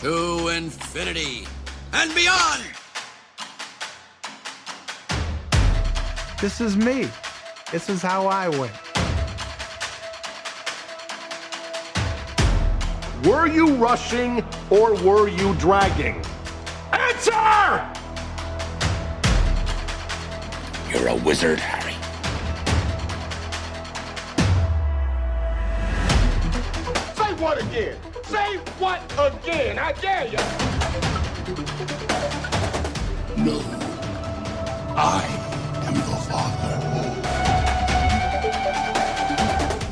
to infinity and beyond. This is me. This is how I win. Were you rushing or were you dragging? Answer! You're a wizard, Harry. Say what again? Say what again? I dare you. No, I am your father.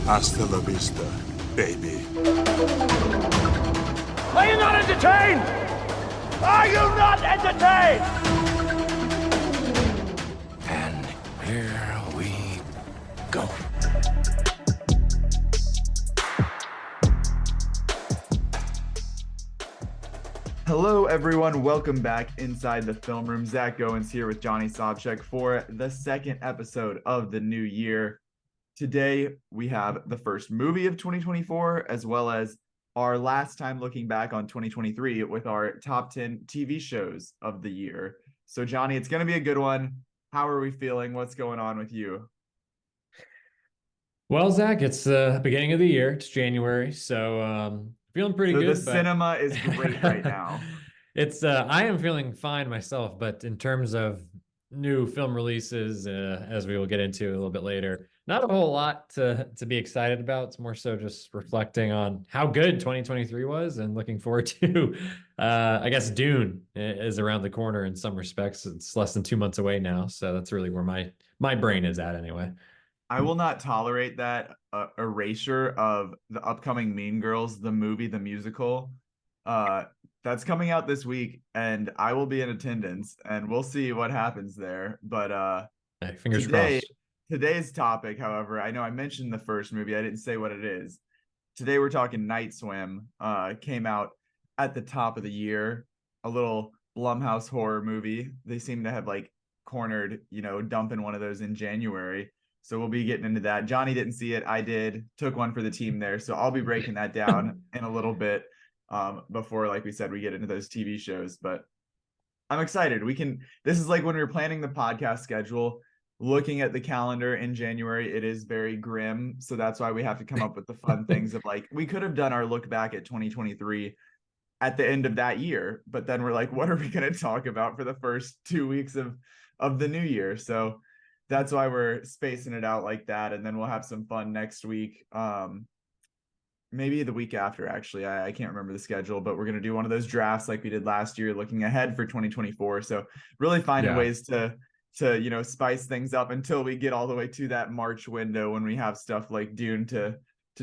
Hasta la vista, baby. Are you not entertained? Are you not entertained? And here we go. Hello, everyone. Welcome back inside the film room. Zach Goins here with Johnny Sobchak for the second episode of the new year. Today, we have the first movie of 2024, as well as our last time looking back on 2023 with our top 10 TV shows of the year. So, Johnny, it's going to be a good one. How are we feeling? What's going on with you? Well, Zach, it's the beginning of the year. It's January, so feeling pretty good. The cinema is great right now. I am feeling fine myself, but in terms of new film releases, as we will get into a little bit later, not a whole lot to be excited about. It's more so just reflecting on how good 2023 was and looking forward to, I guess Dune is around the corner in some respects. It's less than 2 months away now, so that's really where my brain is at anyway. I will not tolerate that erasure of the upcoming Mean Girls, the movie, the musical. That's coming out this week, and I will be in attendance, and we'll see what happens there. But Hey, fingers crossed. Today's topic, however, I know I mentioned the first movie. I didn't say what it is. Today we're talking Night Swim. Came out at the top of the year. A little Blumhouse horror movie. They seem to have cornered, dumping one of those in January. So we'll be getting into that. Johnny didn't see it. I did. Took one for the team there. So I'll be breaking that down in a little bit before, like we said, we get into those TV shows. But I'm excited. This is like when we were planning the podcast schedule, looking at the calendar in January, it is very grim. So that's why we have to come up with the fun things of we could have done our look back at 2023 at the end of that year. But then we're like, what are we going to talk about for the first 2 weeks of the new year? So that's why we're spacing it out like that. And then we'll have some fun next week. Maybe the week after, actually. I can't remember the schedule, but we're going to do one of those drafts like we did last year, looking ahead for 2024. So really finding ways to spice things up until we get all the way to that March window when we have stuff like Dune to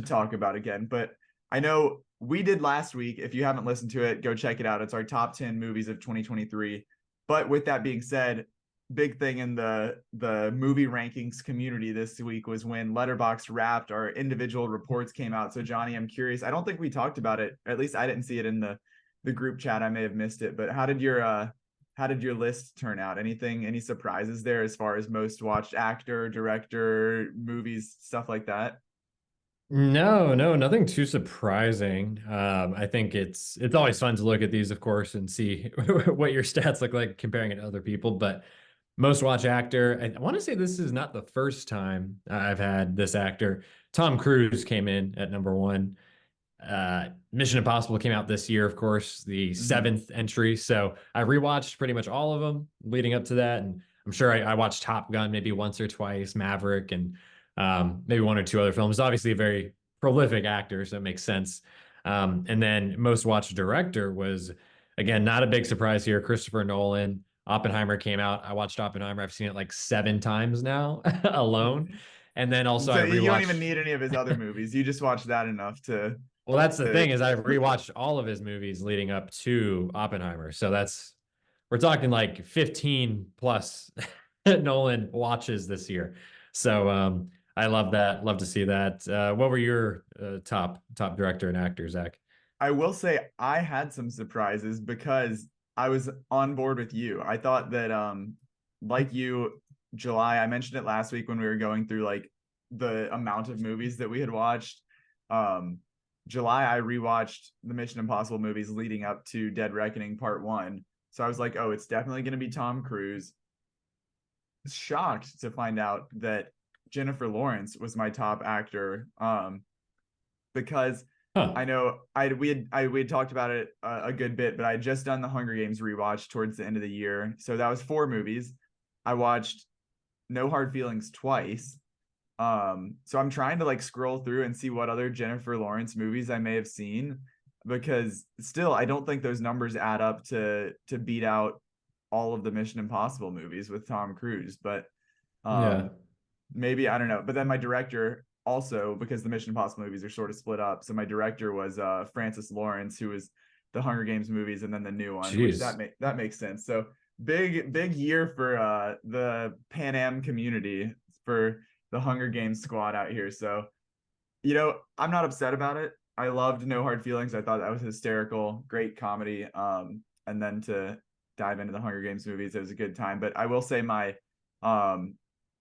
talk about again. But I know we did last week. If you haven't listened to it, go check it out. It's our top 10 movies of 2023. But with that being said, big thing in the movie rankings community this week was when Letterboxd wrapped, our individual reports came out. So Johnny, I'm curious. I don't think we talked about it. At least I didn't see it in the group chat. I may have missed it. But how did your list turn out? Any surprises there as far as most watched actor, director, movies, stuff like that? No, nothing too surprising. I think it's always fun to look at these, of course, and see what your stats look like comparing it to other people. But most watched actor, I want to say this is not the first time I've had this actor. Tom Cruise came in at number one. Mission Impossible came out this year, of course, the seventh entry. So I rewatched pretty much all of them leading up to that. And I'm sure I watched Top Gun maybe once or twice, Maverick, and maybe one or two other films. Obviously a very prolific actor, so it makes sense. And then most watched director was, again, not a big surprise here, Christopher Nolan. Oppenheimer came out. I watched Oppenheimer. I've seen it like 7 times now alone. And then also so I rewatched... you don't even need any of his other movies. You just watched that enough to... Well, that's the thing, is I've rewatched all of his movies leading up to Oppenheimer. So we're talking like 15 plus Nolan watches this year. So I love that. Love to see that. What were your top director and actor, Zach? I will say I had some surprises because I was on board with you. I thought that like you, July, I mentioned it last week when we were going through the amount of movies that we had watched. July I rewatched the Mission Impossible movies leading up to Dead Reckoning Part 1. So I was like, oh, it's definitely going to be Tom Cruise. Shocked to find out that Jennifer Lawrence was my top actor, because Huh. I know we had talked about it a good bit, but I had just done the Hunger Games rewatch towards the end of the year. So that was 4 movies. I watched No Hard Feelings twice. So I'm trying to like scroll through and see what other Jennifer Lawrence movies I may have seen, because still I don't think those numbers add up to beat out all of the Mission Impossible movies with Tom Cruise. But Yeah. maybe, I don't know. But then my director also, because the Mission Impossible movies are sort of split up, so my director was Francis Lawrence, who was the Hunger Games movies and then the new one, which Jeez. that makes sense. So big year for the Pan Am community, for the Hunger Games squad out here. So, I'm not upset about it. I loved No Hard Feelings. I thought that was hysterical, great comedy. And then to dive into the Hunger Games movies, it was a good time. But I will say my um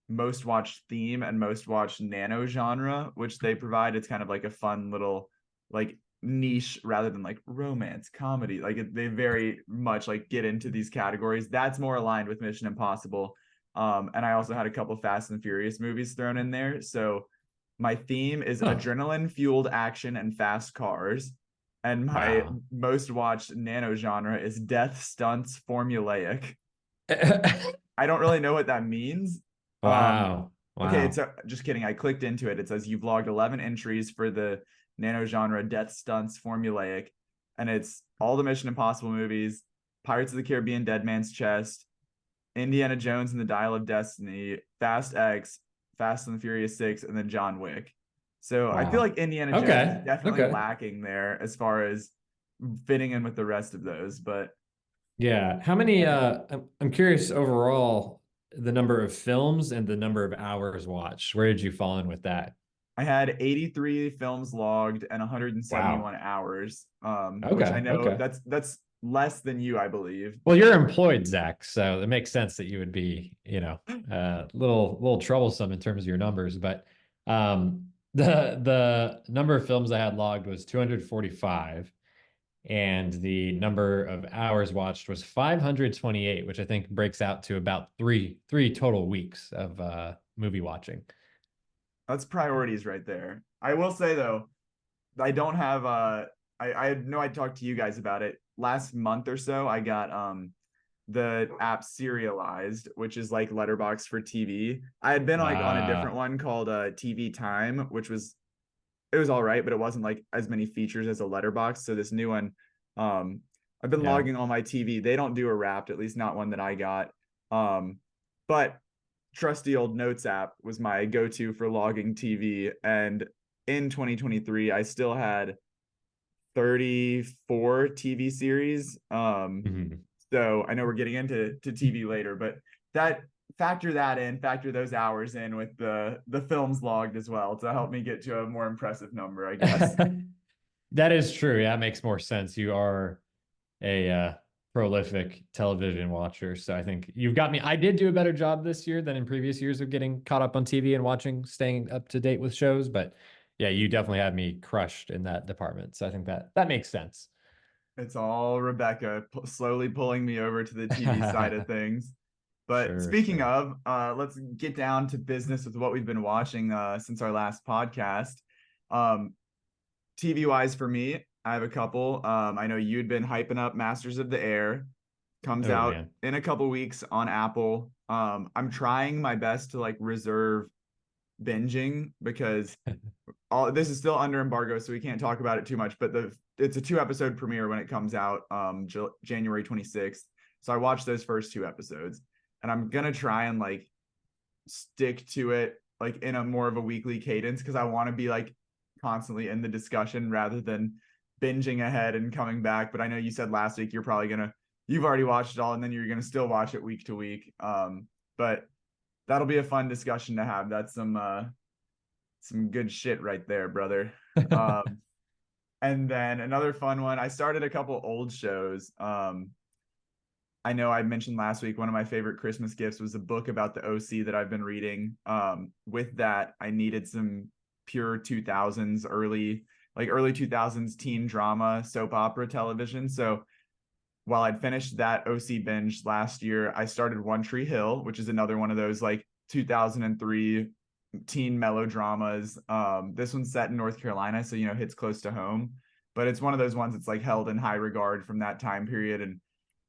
most watched theme and most watched nano genre, which they provide, it's kind of like a fun little like niche rather than like romance comedy. Like they very much like get into these categories. That's more aligned with Mission Impossible. And I also had a couple Fast and Furious movies thrown in there. So my theme is Huh. adrenaline fueled action and fast cars. And my Wow. most watched nano genre is death stunts formulaic. I don't really know what that means. Um, Wow. okay, it's Wow. just kidding. I clicked into it. It says you've logged 11 entries for the nano genre death stunts formulaic, and it's all the Mission Impossible movies, Pirates of the Caribbean, Dead Man's Chest, Indiana Jones and the Dial of Destiny, Fast X, Fast and the Furious 6, and then John Wick. So I feel Wow. like Indiana Jones is Okay. definitely Okay. lacking there as far as fitting in with the rest of those. But Yeah. How many I'm curious overall the number of films and the number of hours watched. Where did you fall in with that? I had 83 films logged and Wow. 171 hours, which I Okay. know Okay. that's less than you, I believe. Well, you're employed, Zach, so it makes sense that you would be, little troublesome in terms of your numbers. But the number of films I had logged was 245, and the number of hours watched was 528, which I think breaks out to about three total weeks of movie watching. That's priorities right there. I will say though, I don't have I know I talked to you guys about it last month or so. I got the app Serialized, which is like Letterboxd for TV. I had been like on a different one called TV Time, which was, it was all right, but it wasn't like as many features as a Letterboxd. So this new one, um, I've been Yeah. logging all my TV. They don't do a Wrapped, at least not one that I got. But trusty old Notes app was my go-to for logging TV. And in 2023, I still had 34 TV series. Mhm. So I know we're getting into TV later, but that factor those hours in with the films logged as well to help me get to a more impressive number, I guess. That is true. Yeah, it makes more sense. You are a prolific television watcher, so I think you've got me. I did do a better job this year than in previous years of getting caught up on TV and watching, staying up to date with shows. But yeah, you definitely had me crushed in that department. So I think that makes sense. It's all Rebecca slowly pulling me over to the TV side of things. But Sure, speaking sure. of, let's get down to business with what we've been watching since our last podcast. Um, TV wise for me, I have a couple. I know you'd been hyping up Masters of the Air. Comes Oh out man. in a couple weeks on Apple. I'm trying my best to like reserve binging because all this is still under embargo, so we can't talk about it too much. But it's a 2 episode premiere when it comes out, January 26th. So I watched those first 2 episodes, and I'm gonna try and like stick to it like in a more of a weekly cadence because I want to be like constantly in the discussion rather than binging ahead and coming back. But I know you said last week you've already watched it all and then you're gonna still watch it week to week. But that'll be a fun discussion to have. That's some good shit right there, brother. Um, and then another fun one. I started a couple old shows. I know I mentioned last week one of my favorite Christmas gifts was a book about the OC that I've been reading. With that, I needed some pure 2000s early like early 2000s teen drama soap opera television. So while I'd finished that OC binge last year, I started One Tree Hill, which is another one of those like 2003 teen melodramas. This one's set in North Carolina, so hits close to home, but it's one of those ones that's like held in high regard from that time period, and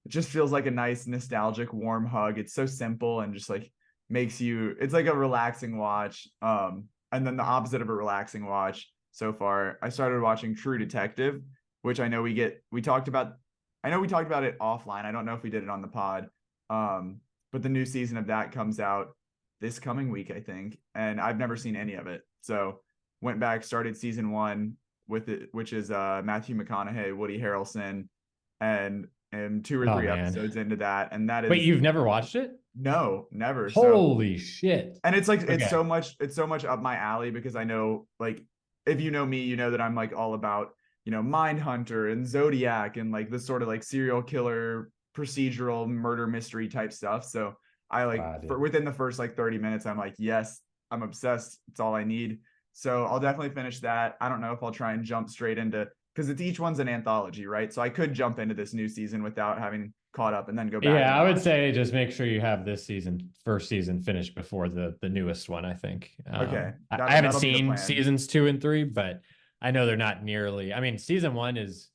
it just feels like a nice nostalgic warm hug. It's so simple and just like it's like a relaxing watch. And then the opposite of a relaxing watch so far, I started watching True Detective, which I know we talked about it offline. I don't know if we did it on the pod. But the new season of that comes out this coming week, I think, and I've never seen any of it. So went back, started season 1 with it, which is Matthew McConaughey, Woody Harrelson, and 2 or 3 episodes into that. And that is Wait, you've never watched it? No, never. Holy shit. And it's like it's so much up my alley, because I know, like, if you know me, you know that I'm like all about, Mindhunter and Zodiac and like this sort of like serial killer procedural murder mystery type stuff. So I like within the first like 30 minutes, I'm like, yes, I'm obsessed. It's all I need. So I'll definitely finish that. I don't know if I'll try and jump straight into, because each one's an anthology, right? So I could jump into this new season without having caught up and then go back. Yeah, I would say just make sure you have this first season finished before the newest one, I think. Okay. I haven't seen seasons 2 and 3, but I know they're not nearly. I mean, season 1 is,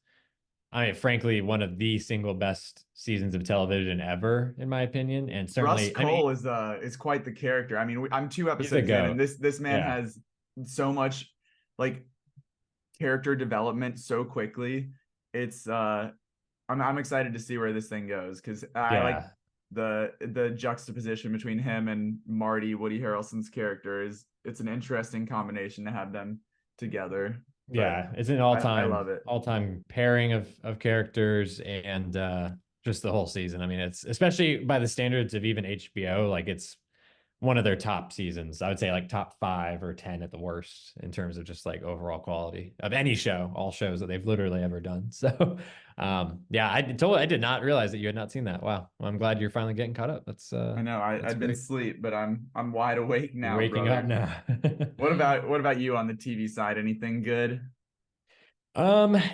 frankly, one of the single best seasons of television ever, in my opinion. And certainly, Russ Cole is quite the character. I mean, I'm 2 episodes in, and this man has so much like character development so quickly. It's I'm excited to see where this thing goes, because I like the juxtaposition between him and Marty, Woody Harrelson's character. It's an interesting combination to have them together. Yeah, it's an all-time, I love it. All-time pairing of characters, and just the whole season. I mean, it's, especially by the standards of even HBO, like it's one of their top seasons. I would say like top 5 or 10 at the worst in terms of just like overall quality of any show, all shows that they've literally ever done. So, I did not realize that you had not seen that. Wow. Well, I'm glad you're finally getting caught up. That's I know I've been asleep, but I'm wide awake now. Waking up now. What about you on the TV side? Anything good?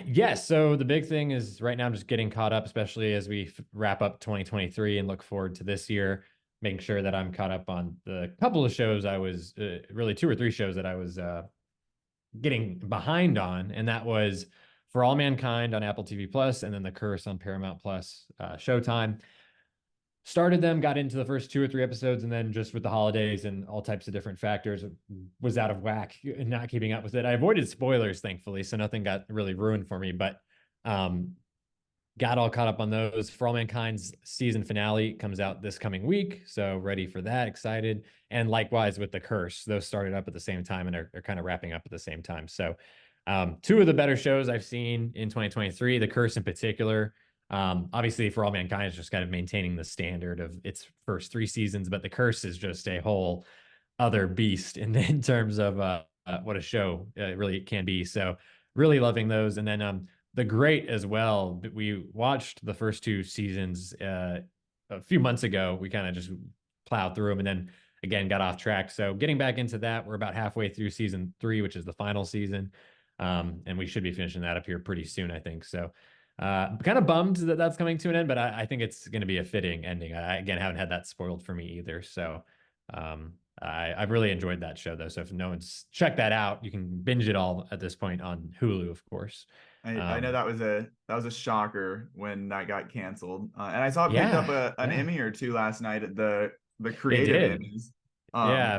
Yes. So the big thing is right now I'm just getting caught up, especially as we wrap up 2023 and look forward to this year, making sure that I'm caught up on the couple of shows I was really 2 or 3 shows that I was getting behind on. And that was For All Mankind on Apple TV Plus, and then The Curse on Paramount Plus, Showtime. Started them, got into the first 2 or 3 episodes, and then just with the holidays and all types of different factors, was out of whack and not keeping up with it. I avoided spoilers, thankfully, so nothing got really ruined for me, but got all caught up on those. For All Mankind's season finale comes out this coming week, so ready for that, excited. And likewise with The Curse, those started up at the same time and are kind of wrapping up at the same time. So 2 of the better shows I've seen in 2023, The Curse in particular. Obviously, For All Mankind is just kind of maintaining the standard of its first 3 seasons, but The Curse is just a whole other beast in terms of what a show really can be. So really loving those. And then The Great as well. We watched the first 2 seasons a few months ago. We kind of just plowed through them and then again got off track. So getting back into that, we're about halfway through season 3, which is the final season. And we should be finishing that up here pretty soon, I think. So kind of bummed that that's coming to an end, but I think it's going to be a fitting ending. I again haven't had that spoiled for me either. So I've really enjoyed that show though. So if no one's checked that out, you can binge it all at this point on Hulu, of course. I know that was a shocker when that got canceled, and I saw it picked up an Emmy or 2 last night at the creative Emmys.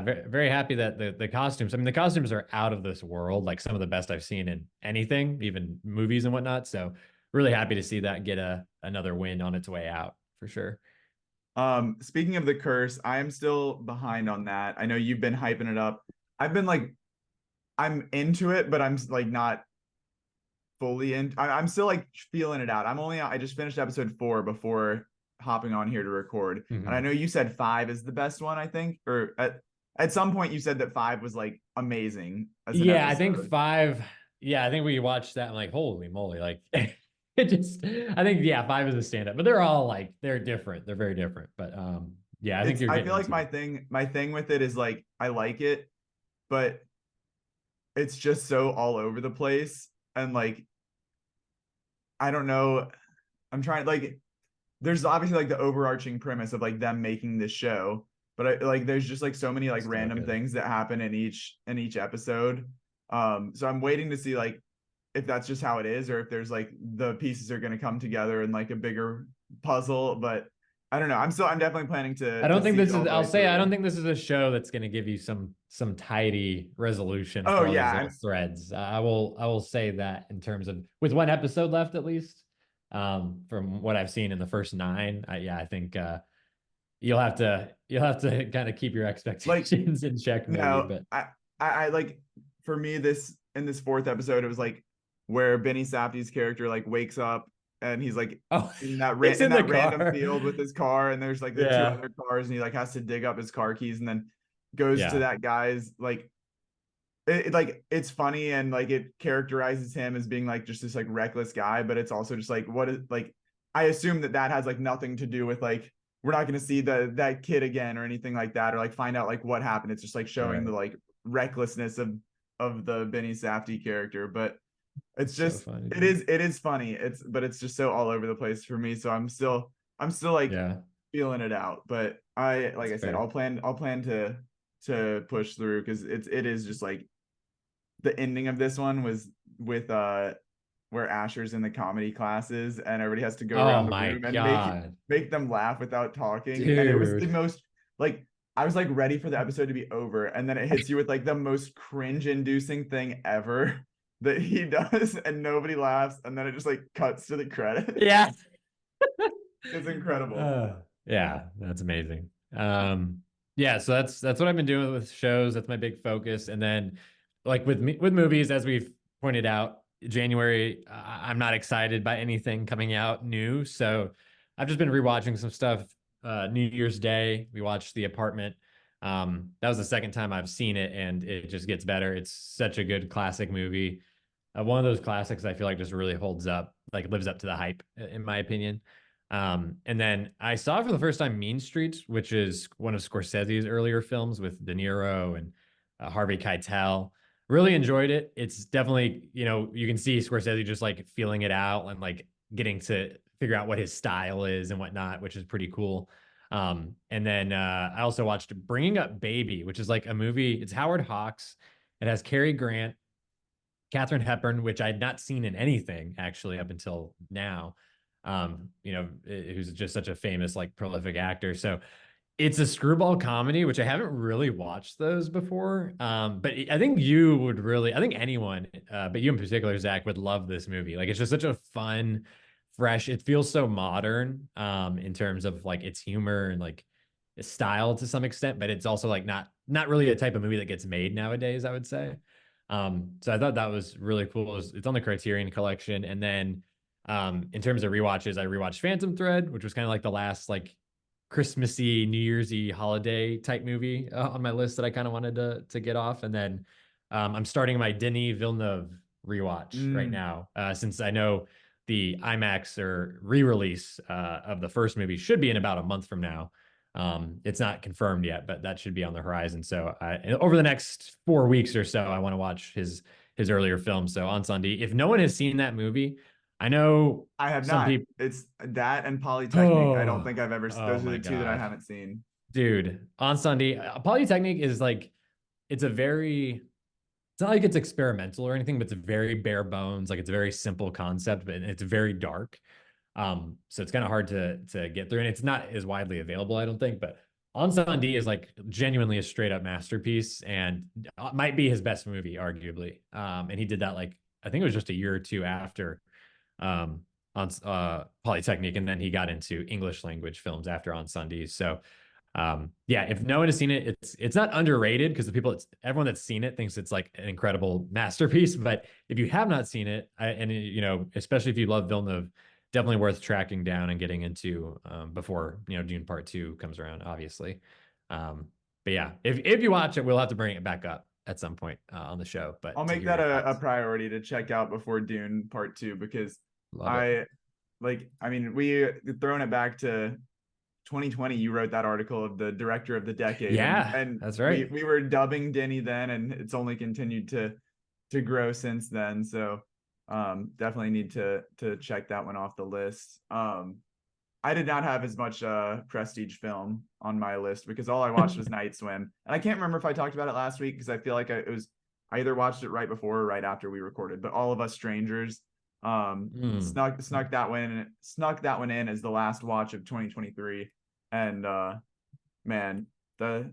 Very, very happy that the costumes. I mean, the costumes are out of this world, like some of the best I've seen in anything, even movies and whatnot. So really happy to see that get another win on its way out for sure. Speaking of The Curse, I am still behind on that. I know you've been hyping it up. I've been like, I'm into it, but I'm like not fully in. I'm still like feeling it out. I just finished episode 4 before hopping on here to record. And I know you said 5 is the best one, I think, or at some point you said that 5 was like amazing. I think 5. Yeah, I think we watched that and like, holy moly, like I think 5 is a stand-up, but they're all like, they're different. They're very different. But I think I feel like my thing with it is like, I like it, but it's just so all over the place. And like, I don't know. I'm trying like there's obviously like the overarching premise of like them making this show, but like there's just like so many like So random good. things that happen in each episode. So I'm waiting to see like if that's just how it is or if there's like the pieces are going to come together in like a bigger puzzle, but I don't know. I'm definitely planning I to don't think see this it all is, the I'll way say, I don't through. think this is a show that's going to give you some tidy resolution Oh for all these yeah, little threads. I will say that in terms of with one episode left at least, from what I've seen in the first nine, yeah, I think you'll have to kind of keep your like expectations in check maybe, no, but I like for me this in this fourth episode it was like where Benny Safdie's character like wakes up and he's like oh, he's in in the that random car. field with his car and there's like the two Yeah. other cars and he like has to dig up his car keys and then goes to Yeah. that guy's like like it's funny and like it characterizes him as being like just this like reckless guy, but it's also just like what is like I assume that that has like nothing to do with like we're not going to see that kid again or anything like that or like find out like what happened. It's just like showing the Right. like recklessness of the Benny Safdie character, but it's So just funny, it dude. is it is funny. It's but it's just so all over the place for me. So I'm still like Yeah, feeling it out. But I like that's I said, fair. I'll plan to push through because it is just like the ending of this one was with where Asher's in the comedy classes and everybody has to go Oh around the my room and God, make them laugh without talking. And it was the dude. most like I was like ready for the episode to be over, and then it hits you with like the most cringe-inducing thing ever that he does, and nobody laughs, and then it just like cuts to the credits. Yeah. It's incredible. Yeah, that's amazing. Yeah, so that's what I've been doing with shows. That's my big focus. And then like with me with movies, as we've pointed out, January, I'm not excited by anything coming out new. So I've just been rewatching some stuff. New Year's Day, we watched The Apartment. That was the second time I've seen it, and it just gets better. It's such a good classic movie. One of those classics I feel like just really holds up, like lives up to the hype, in my opinion. And then I saw for the first time Mean Streets, which is one of Scorsese's earlier films with De Niro and Harvey Keitel. Really enjoyed it. It's definitely, you can see Scorsese just like feeling it out and like getting to figure out what his style is and whatnot, which is pretty cool. And then I also watched Bringing Up Baby, which is like a movie. It's Howard Hawks. It has Cary Grant, Katherine Hepburn, which I had not seen in anything actually up until now. Who's just such a famous, like prolific actor. So it's a screwball comedy, which I haven't really watched those before. But I think you would really, I think anyone, but you in particular, Zach, would love this movie. Like it's just such a fun, fresh, it feels so modern in terms of like its humor and like its style to some extent, but it's also like not really a type of movie that gets made nowadays, I would say. So I thought that was really cool. It's on the Criterion Collection. And then in terms of rewatches, I rewatched Phantom Thread, which was kind of like the last like Christmassy, New Year's Eve holiday type movie on my list that I kind of wanted to get off. And then I'm starting my Denis Villeneuve rewatch right Mm. now, since I know the IMAX or re-release of the first movie should be in about a month from now. It's not confirmed yet, but that should be on the horizon. So over the next 4 weeks or so, I want to watch his earlier films. So Ansandi, if no one has seen that movie, I know I have some not. people. It's that and Polytechnic. I don't Oh, think I've ever. oh Those are my the two that I God, haven't seen. dude! Ansandi, Polytechnic is like it's a very. It's not like it's experimental or anything, but it's very bare bones. Like it's a very simple concept, but it's very dark. So it's kind of hard to get through, and it's not as widely available, I don't think. But On D is like genuinely a straight up masterpiece, and might be his best movie, arguably. And he did that like I think it was just a year or two after on Polytechnic, and then he got into English language films after On Sundays. So yeah, if no one has seen it, it's not underrated because everyone that's seen it thinks it's like an incredible masterpiece. But if you have not seen it, especially if you love Villeneuve, definitely worth tracking down and getting into before Dune Part 2 comes around, obviously. But yeah, if you watch it, we'll have to bring it back up at some point on the show. I'll But to make hear that your a thoughts, priority to check out before Dune Part Two because love it. I like. I mean, we throwing it back to 2020. You wrote that article of the director of the decade, Yeah, and that's we right. we were dubbing Denny then, and it's only continued to to grow since then. So definitely need to check that one off the list. I did not have as much prestige film on my list because all I watched was Night Swim. And I can't remember if I talked about it last week because I feel like I either watched it right before or right after we recorded, but All of Us Strangers snuck that one in as the last watch of 2023. And man, the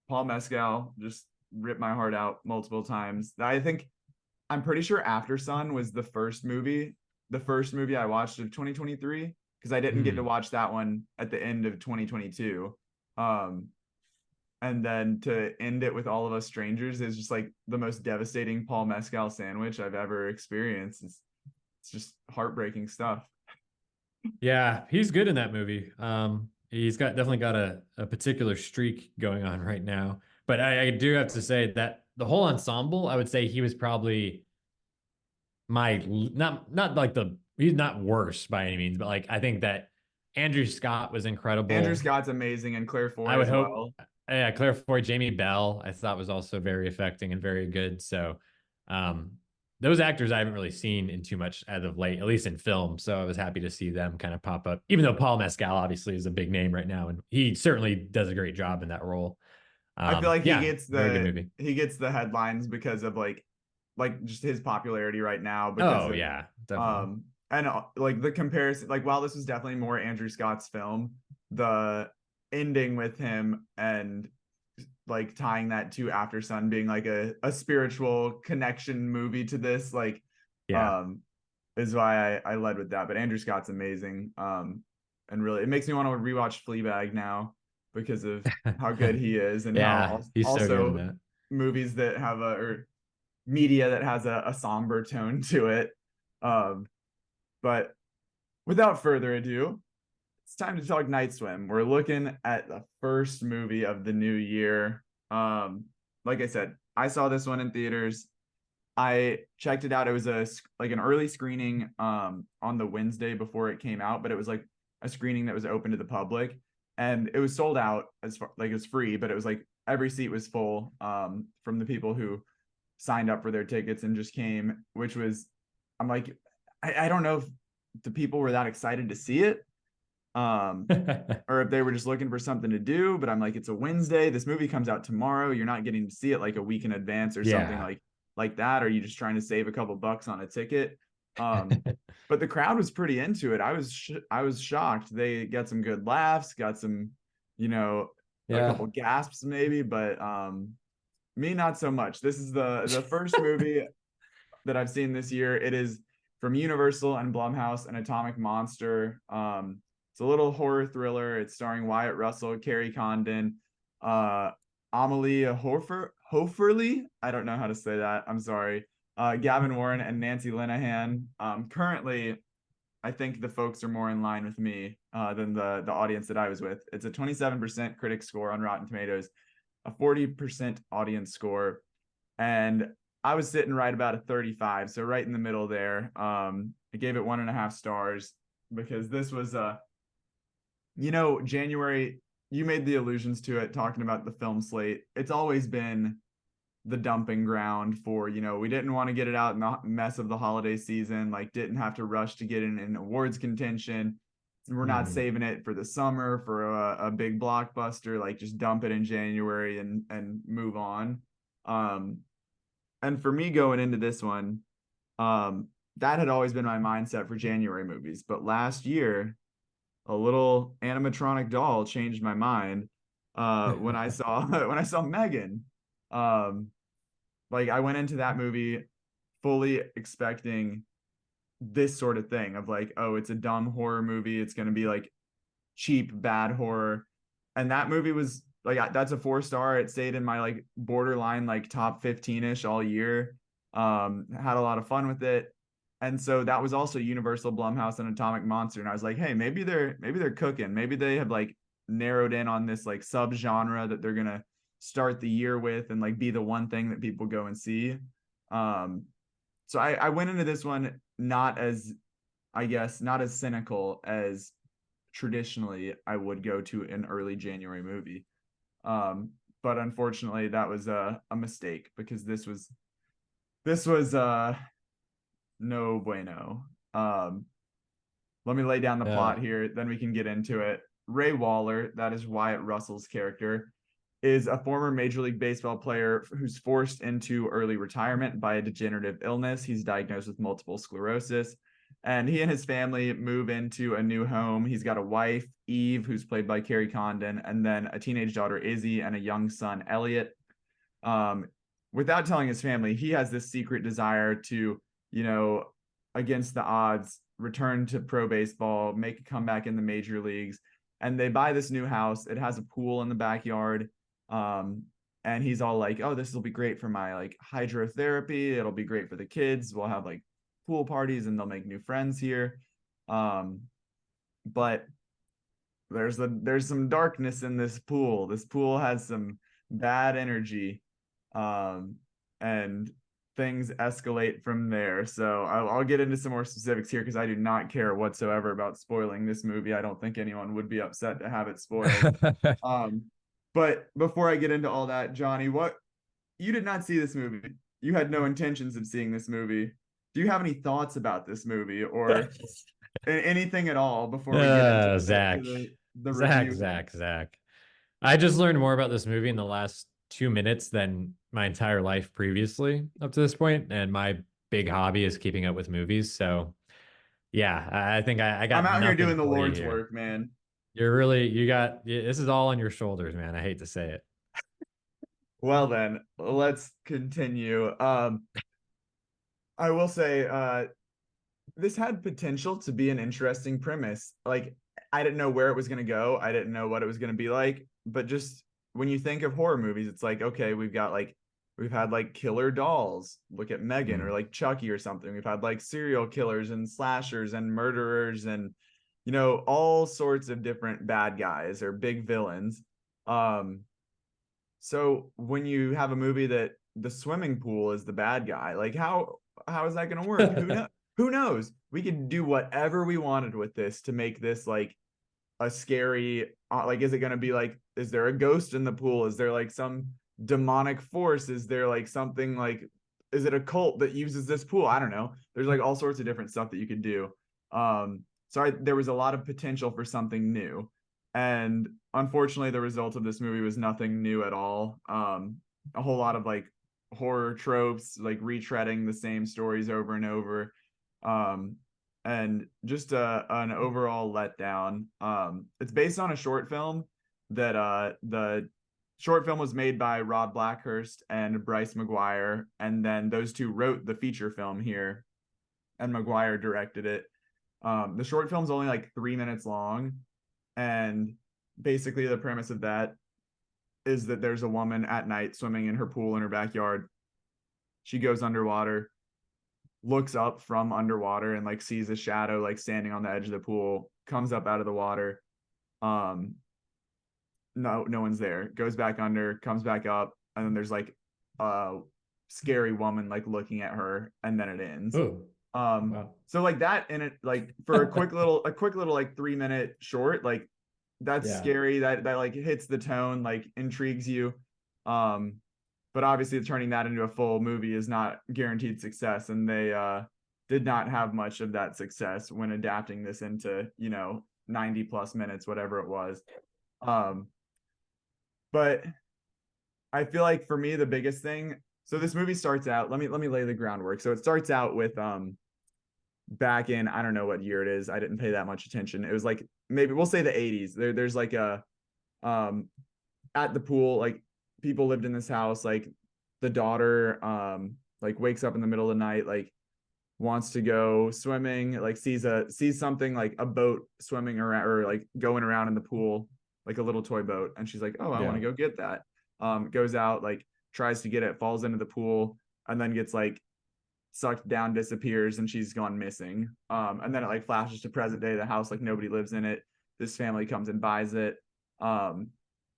Paul Mescal just ripped my heart out multiple times. I'm pretty sure After Sun was the first movie I watched of 2023 because I didn't get to watch that one at the end of 2022. And then to end it with All of Us Strangers is just like the most devastating Paul Mescal sandwich I've ever experienced. It's just heartbreaking stuff. Yeah, he's good in that movie. He's definitely got a particular streak going on right now. But I do have to say that the whole ensemble, I would say he was probably not like he's not worse by any means, but like I think that Andrew Scott was incredible. Andrew Scott's amazing, and Claire Foy I would as hope. well. Yeah, Claire Foy, Jamie Bell, I thought was also very affecting and very good. So, those actors I haven't really seen in too much as of late, at least in film. So I was happy to see them kind of pop up, even though Paul Mescal obviously is a big name right now, and he certainly does a great job in that role. I feel like very good movie. he gets the headlines because of like just his popularity right now. Yeah, definitely. And like the comparison, like while this was definitely more Andrew Scott's film, the ending with him and like tying that to After Sun being like a spiritual connection movie to this, like is why I led with that. But Andrew Scott's amazing. And really it makes me want to rewatch Fleabag now because of how good he is, and how he's also so good in that. movies that have or media that has a somber tone to it. But without further ado, it's time to talk Night Swim. We're looking at the first movie of the new year. Like I said, I saw this one in theaters. I checked it out. It was an early screening on the Wednesday before it came out, but it was like a screening that was open to the public, and it was sold out as far like it was free, but it was like every seat was full from the people who signed up for their tickets and just came, which was I'm like I don't know if the people were that excited to see it or if they were just looking for something to do, but I'm like, it's a Wednesday, this movie comes out tomorrow, you're not getting to see it like a week in advance or something like that. Are you just trying to save a couple bucks on a ticket? But the crowd was pretty into it. I was shocked. They got some good laughs, got some a couple gasps maybe, but me not so much. This is the first movie that I've seen this year. It is from Universal and Blumhouse, an Atomic Monster. It's a little horror thriller. It's starring Wyatt Russell, Carrie Condon, Amelia Hoferly. I don't know how to say that. I'm sorry. Gavin Warren and Nancy Linehan. Currently, I think the folks are more in line with me than the audience that I was with. It's a 27% critic score on Rotten Tomatoes, a 40% audience score, and I was sitting right about a 35, so right in the middle there. I gave it 1.5 stars because this was January, you made the allusions to it talking about the film slate. It's always been the dumping ground for, we didn't want to get it out in the mess of the holiday season, like didn't have to rush to get in awards contention. We're not saving it for the summer for a big blockbuster, like just dump it in January and move on. And for me going into this one, that had always been my mindset for January movies. But last year, a little animatronic doll changed my mind when I saw Megan. Like I went into that movie fully expecting this sort of thing of like, oh, it's a dumb horror movie. It's going to be like cheap, bad horror. And that movie was like, that's a 4-star. It stayed in my like borderline, like top 15-ish all year. Had a lot of fun with it. And so that was also Universal, Blumhouse, and Atomic Monster. And I was like, hey, maybe they're cooking. Maybe they have like narrowed in on this like subgenre that they're going to start the year with and like be the one thing that people go and see. So I went into this one not as cynical as traditionally I would go to an early January movie. But unfortunately that was a mistake because this was This was no bueno. Let me lay down the plot here, then we can get into it. Ray Waller, that is Wyatt Russell's character, is a former Major League Baseball player who's forced into early retirement by a degenerative illness. He's diagnosed with multiple sclerosis, and he and his family move into a new home. He's got a wife, Eve, who's played by Carrie Condon, and then a teenage daughter, Izzy, and a young son, Elliot. Without telling his family, he has this secret desire to, against the odds, return to pro baseball, make a comeback in the major leagues. And they buy this new house. It has a pool in the backyard. And he's all like, oh, this will be great for my like hydrotherapy. It'll be great for the kids. We'll have like pool parties and they'll make new friends here. But there's some darkness in this pool. This pool has some bad energy. And things escalate from there. So I'll get into some more specifics here because I do not care whatsoever about spoiling this movie. I don't think anyone would be upset to have it spoiled. But before I get into all that, Johnny, you did not see this movie. You had no intentions of seeing this movie. Do you have any thoughts about this movie or anything at all before we get into the review? Zach. I just learned more about this movie in the last 2 minutes than my entire life previously up to this point, and my big hobby is keeping up with movies. So yeah, I think I got. I'm out here doing the Lord's work, man. This is all on your shoulders, man. I hate to say it. Well then, let's continue. I will say this had potential to be an interesting premise. Like, I didn't know where it was going to go. I didn't know what it was going to be like, but just when you think of horror movies, it's like, okay, we've had like killer dolls, look at Megan, or like Chucky or something. We've had like serial killers and slashers and murderers and, all sorts of different bad guys or big villains. So when you have a movie that the swimming pool is the bad guy, like how is that going to work? Who knows? We could do whatever we wanted with this to make this like a scary, like, is it going to be like, is there a ghost in the pool? Is there like some demonic force? Is there like something like, is it a cult that uses this pool? I don't know. There's like all sorts of different stuff that you could do. There was a lot of potential for something new. And unfortunately, the result of this movie was nothing new at all. A whole lot of like horror tropes, like retreading the same stories over and over. And just an overall letdown. It's based on a short film that the short film was made by Rob Blackhurst and Bryce McGuire, and then those two wrote the feature film here, and McGuire directed it. The short film's only like 3 minutes long, and basically the premise of that is that there's a woman at night swimming in her pool in her backyard. She goes underwater, looks up from underwater, and like sees a shadow like standing on the edge of the pool, comes up out of the water. No one's there, goes back under, comes back up, and then there's like a scary woman like looking at her, and then it ends. Ooh. Wow. So like that, and it like for a quick little like 3 minute short, like that's scary, that like hits the tone, like intrigues you. But obviously turning that into a full movie is not guaranteed success, and they did not have much of that success when adapting this into 90 plus minutes, whatever it was. But I feel like for me the biggest thing, so this movie starts out, let me lay the groundwork. So it starts out with back in, I don't know what year it is, I didn't pay that much attention. It was like, maybe we'll say the 80s. There's like a at the pool, like people lived in this house, like the daughter like wakes up in the middle of the night, like wants to go swimming, like sees something like a boat swimming around or like going around in the pool, like a little toy boat, and she's like, oh, I want to go get that. Goes out, like tries to get it, falls into the pool, and then gets like sucked down, disappears, and she's gone missing. And then it like flashes to present day, the house, like nobody lives in it. This family comes and buys it. And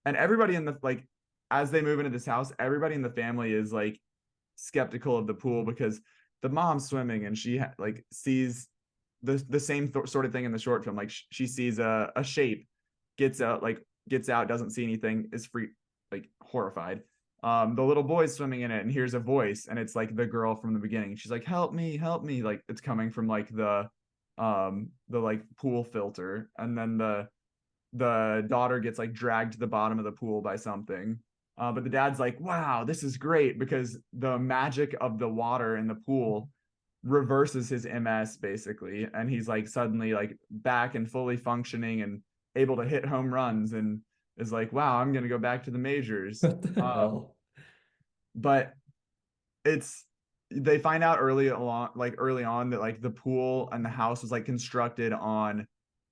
everybody in the, like, as they move into this house, everybody in the family is like skeptical of the pool because the mom's swimming and she like sees the same sort of thing in the short film. Like she sees a shape, gets out, doesn't see anything, is like horrified. the little boy's swimming in it and hears a voice, and it's like the girl from the beginning. She's like, help me, like it's coming from like the like pool filter. And then the daughter gets like dragged to the bottom of the pool by something. But the dad's like, wow, this is great, because the magic of the water in the pool reverses his MS basically, and he's like suddenly like back and fully functioning and able to hit home runs, and is like, wow, I'm gonna go back to the majors. What the hell? But it's they find out early on that like the pool and the house was like constructed on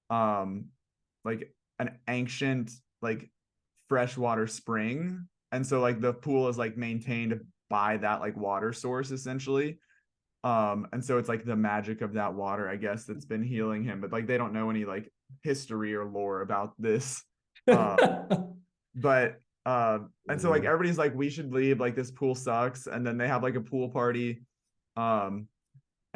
like an ancient like freshwater spring, and so like the pool is like maintained by that like water source essentially. And so it's like the magic of that water, I guess, that's been healing him, but like they don't know any like history or lore about this. But and so like everybody's like, we should leave, like this pool sucks, and then they have like a pool party. And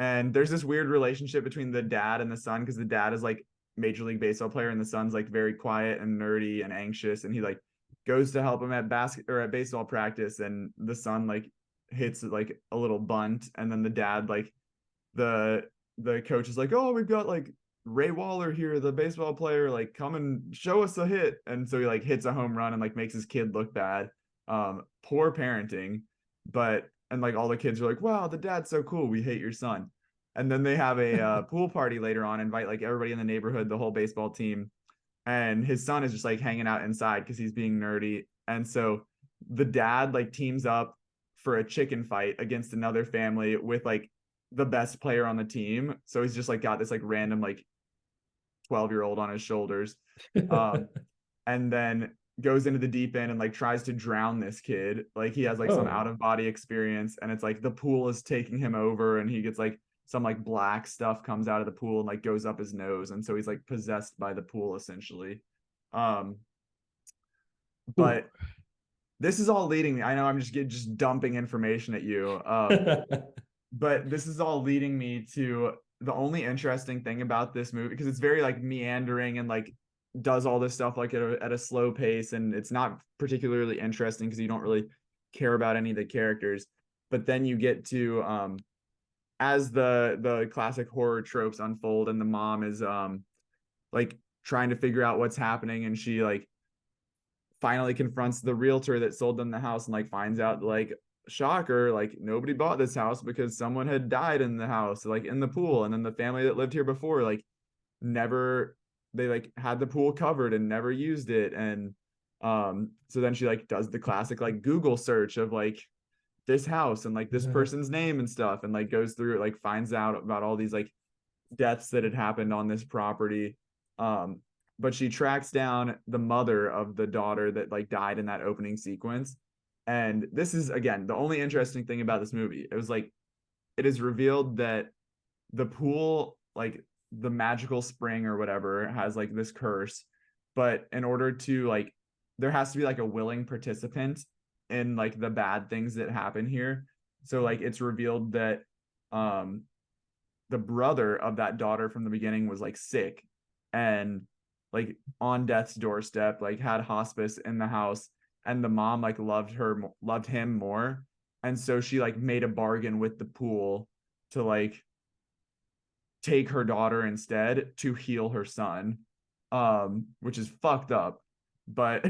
there's this weird relationship between the dad and the son, because the dad is like Major League Baseball player and the son's like very quiet and nerdy and anxious, and he like goes to help him at baseball practice, and the son like hits like a little bunt, and then the dad like the coach is like, oh, we've got like Ray Waller here, the baseball player, like come and show us a hit. And so he like hits a home run and like makes his kid look bad. Poor parenting. But and like all the kids are like, wow, the dad's so cool, we hate your son. And then they have a pool party later on, invite like everybody in the neighborhood, the whole baseball team, and his son is just like hanging out inside because he's being nerdy. And so the dad like teams up for a chicken fight against another family with like the best player on the team. So he's just like got this like random like 12-year-old on his shoulders. And then goes into the deep end and like tries to drown this kid. Like he has like some out of body experience, and it's like the pool is taking him over, and he gets like some like black stuff comes out of the pool and like goes up his nose, and so he's like possessed by the pool essentially. But this is all leading me, I know I'm just dumping information at you, but this is all leading me to the only interesting thing about this movie, because it's very like meandering and like does all this stuff like at a slow pace, and it's not particularly interesting because you don't really care about any of the characters. But then you get to as the classic horror tropes unfold, and the mom is like trying to figure out what's happening, and she like finally confronts the realtor that sold them the house, and like finds out like, shocker, like nobody bought this house because someone had died in the house, like in the pool, and then the family that lived here before like never, they like had the pool covered and never used it. And so then she like does the classic like Google search of like this house and like this person's name and stuff, and like goes through it, like finds out about all these like deaths that had happened on this property. But she tracks down the mother of the daughter that like died in that opening sequence. And this is again the only interesting thing about this movie. It was like it is revealed that the pool, like the magical spring or whatever, has like this curse, but in order to like, there has to be like a willing participant in like the bad things that happen here. So like it's revealed that the brother of that daughter from the beginning was like sick and like on death's doorstep, like had hospice in the house, and the mom like loved him more, and so she like made a bargain with the pool to like take her daughter instead to heal her son, which is fucked up. But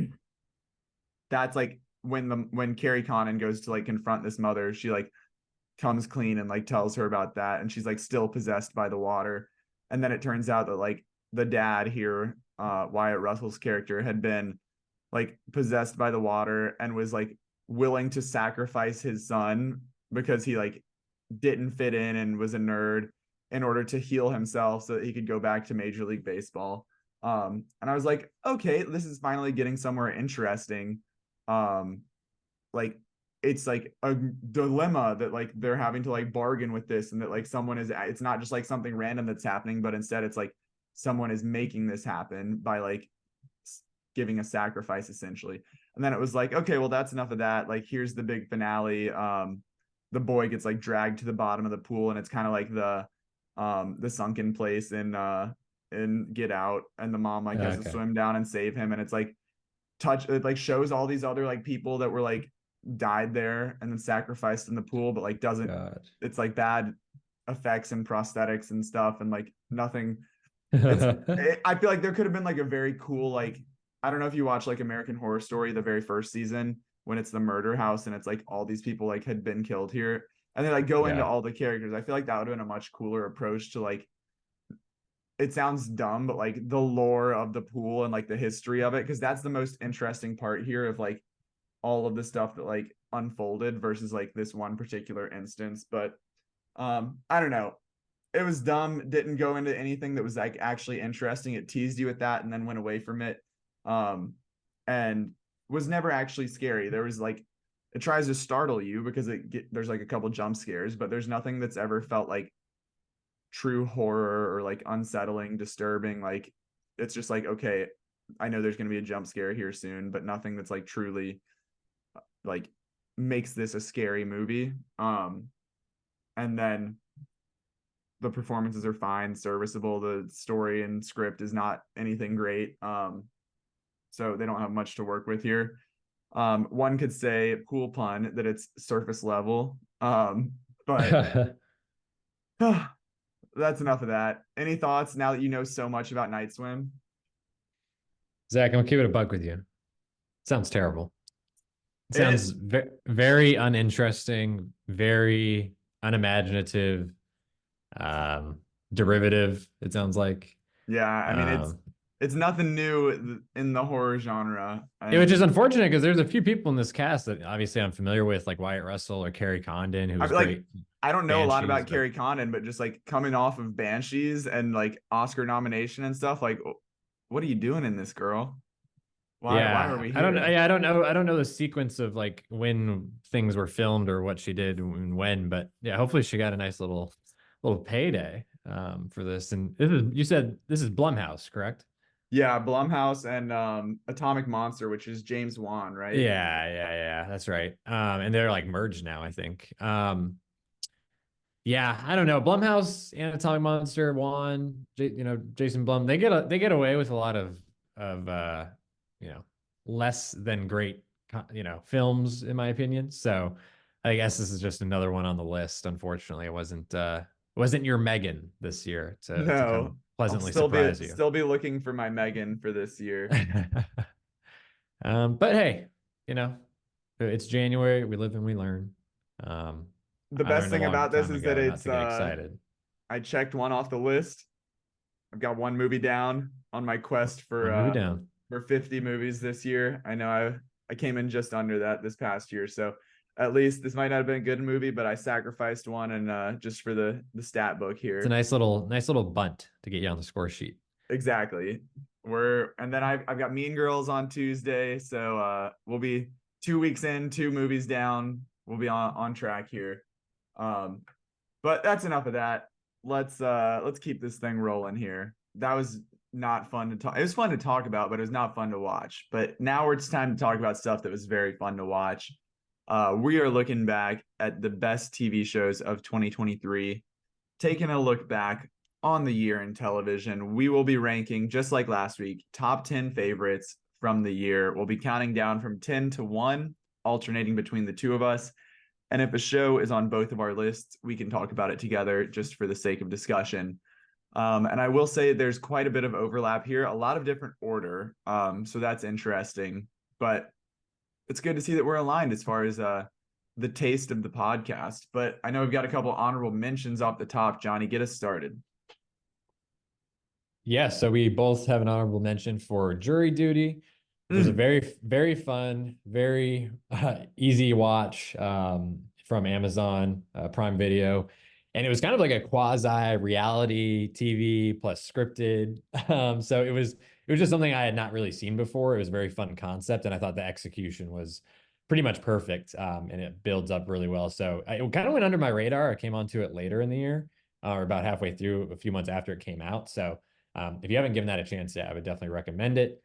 that's like when Carrie Condon goes to like confront this mother, she like comes clean and like tells her about that, and she's like still possessed by the water. And then it turns out that like the dad here, Wyatt Russell's character, had been like possessed by the water and was like willing to sacrifice his son because he like didn't fit in and was a nerd, in order to heal himself so that he could go back to Major League Baseball. And I was like, okay, this is finally getting somewhere interesting. Like it's like a dilemma that like they're having to like bargain with this, and that like someone is, it's not just like something random that's happening, but instead it's like someone is making this happen by like giving a sacrifice essentially. And then it was like, okay, well that's enough of that. Like here's the big finale. The boy gets like dragged to the bottom of the pool, and it's kind of like the sunken place in Get Out, and the mom like has to swim down and save him, and it's like it like shows all these other like people that were like died there and then sacrificed in the pool, but like doesn't. God. It's like bad effects and prosthetics and stuff, and like nothing. I feel like there could have been like a very cool, like, I don't know if you watch like American Horror Story, the very first season, when it's the murder house and it's like all these people like had been killed here, and they like go into Yeah. all the characters. I feel like that would have been a much cooler approach to like, it sounds dumb, but like the lore of the pool and like the history of it, because that's the most interesting part here of like all of the stuff that like unfolded versus like this one particular instance. But I don't know, it was dumb, didn't go into anything that was like actually interesting. It teased you with that and then went away from it, and was never actually scary. There was like, it tries to startle you because there's like a couple jump scares, but there's nothing that's ever felt like true horror or like unsettling, disturbing. Like, it's just like, okay, I know there's going to be a jump scare here soon, but nothing that's like truly like makes this a scary movie. And then the performances are fine, serviceable. The story and script is not anything great. So they don't have much to work with here. One could say, pool pun, that it's surface level. But that's enough of that. Any thoughts now that you know so much about Night Swim? Zach, I'm gonna keep it a buck with you. Sounds terrible. It sounds very uninteresting, very unimaginative, derivative. It sounds like. Yeah, I mean, it's nothing new in the horror genre. Which is unfortunate because there's a few people in this cast that obviously I'm familiar with, like Wyatt Russell or Carrie Condon, who was great. I don't know a lot about Carrie Condon, but just like coming off of Banshees and like Oscar nomination and stuff, like, what are you doing in this, girl? Why are we here? I don't know the sequence of like when things were filmed or what she did and when, but yeah, hopefully she got a nice little payday for this. And you said this is Blumhouse, correct? Yeah, Blumhouse and Atomic Monster, which is James Wan, right? Yeah, that's right. And they're like merged now, I think. Yeah, I don't know. Blumhouse and Atomic Monster, Wan, Jason Blum, they get away with a lot of less than great films, in my opinion. So I guess this is just another one on the list. Unfortunately, it wasn't your Megan this year to come pleasantly surprise you. Still be looking for my Megan for this year. But hey, it's January. We live and we learn. The best thing about this is that it's excited. I checked one off the list. I've got one movie down on my quest for 50 movies this year. I know I came in just under that this past year, so at least this might not have been a good movie, but I sacrificed one, and just for the stat book here. It's a nice little bunt to get you on the score sheet. Exactly. And then I've got Mean Girls on Tuesday, so we'll be 2 weeks in, 2 movies down. We'll be on track here. But that's enough of that. Let's keep this thing rolling here. That was not fun to talk. It was fun to talk about, but it was not fun to watch. But now it's time to talk about stuff that was very fun to watch. We are looking back at the best TV shows of 2023, taking a look back on the year in television. We will be ranking, just like last week, top 10 favorites from the year. We'll be counting down from 10 to 1, alternating between the two of us. And if a show is on both of our lists, we can talk about it together just for the sake of discussion. And I will say there's quite a bit of overlap here, a lot of different order. So that's interesting, but it's good to see that we're aligned as far as the taste of the podcast. But I know we've got a couple honorable mentions off the top. Johnny, get us started. Yeah, so we both have an honorable mention for Jury Duty. It was a very, very fun, very easy watch from Amazon Prime Video. And it was kind of like a quasi reality TV plus scripted. So it was just something I had not really seen before. It was a very fun concept. And I thought the execution was pretty much perfect. And it builds up really well. So it kind of went under my radar. I came onto it later in the year, or about halfway through, a few months after it came out. So if you haven't given that a chance yet, I would definitely recommend it.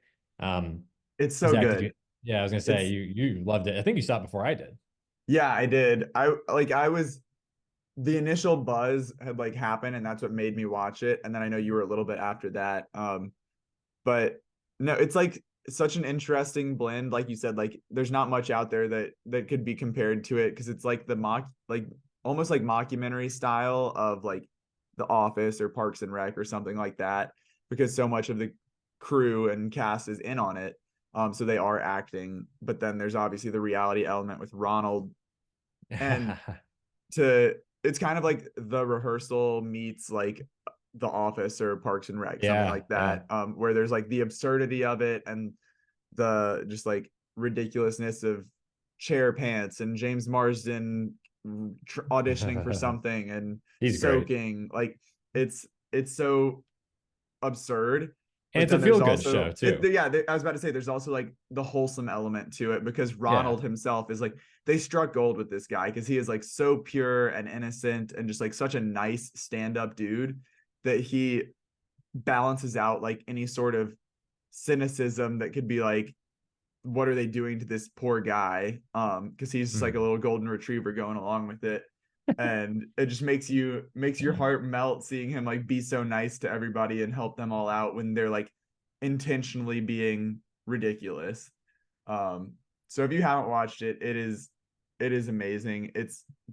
It's so Zach, good. I was gonna say you loved it. I think you saw it before I did. Yeah, I did. The initial buzz had like happened, and that's what made me watch it. And then I know you were a little bit after that. But no, it's like such an interesting blend. Like you said, like there's not much out there that could be compared to it, because it's like the like almost like mockumentary style of like The Office or Parks and Rec or something like that, because so much of the crew and cast is in on it. So they are acting, but then there's obviously the reality element with Ronald, and it's kind of like The Rehearsal meets like The Office or Parks and Rec, something Yeah, like yeah. that, where there's like the absurdity of it and the just like ridiculousness of chair pants and James Marsden auditioning for something and He's great. soaking. Like it's so absurd. And But it's a then there's feel good also show too. I was about to say there's also like the wholesome element to it, because Yeah. Ronald himself is like, they struck gold with this guy because he is like so pure and innocent and just like such a nice stand-up dude, that he balances out like any sort of cynicism that could be like, what are they doing to this poor guy, because he's just like a Mhm. little golden retriever going along with it. And it just makes your heart melt seeing him like be so nice to everybody and help them all out when they're like intentionally being ridiculous. So if you haven't watched it, it is amazing.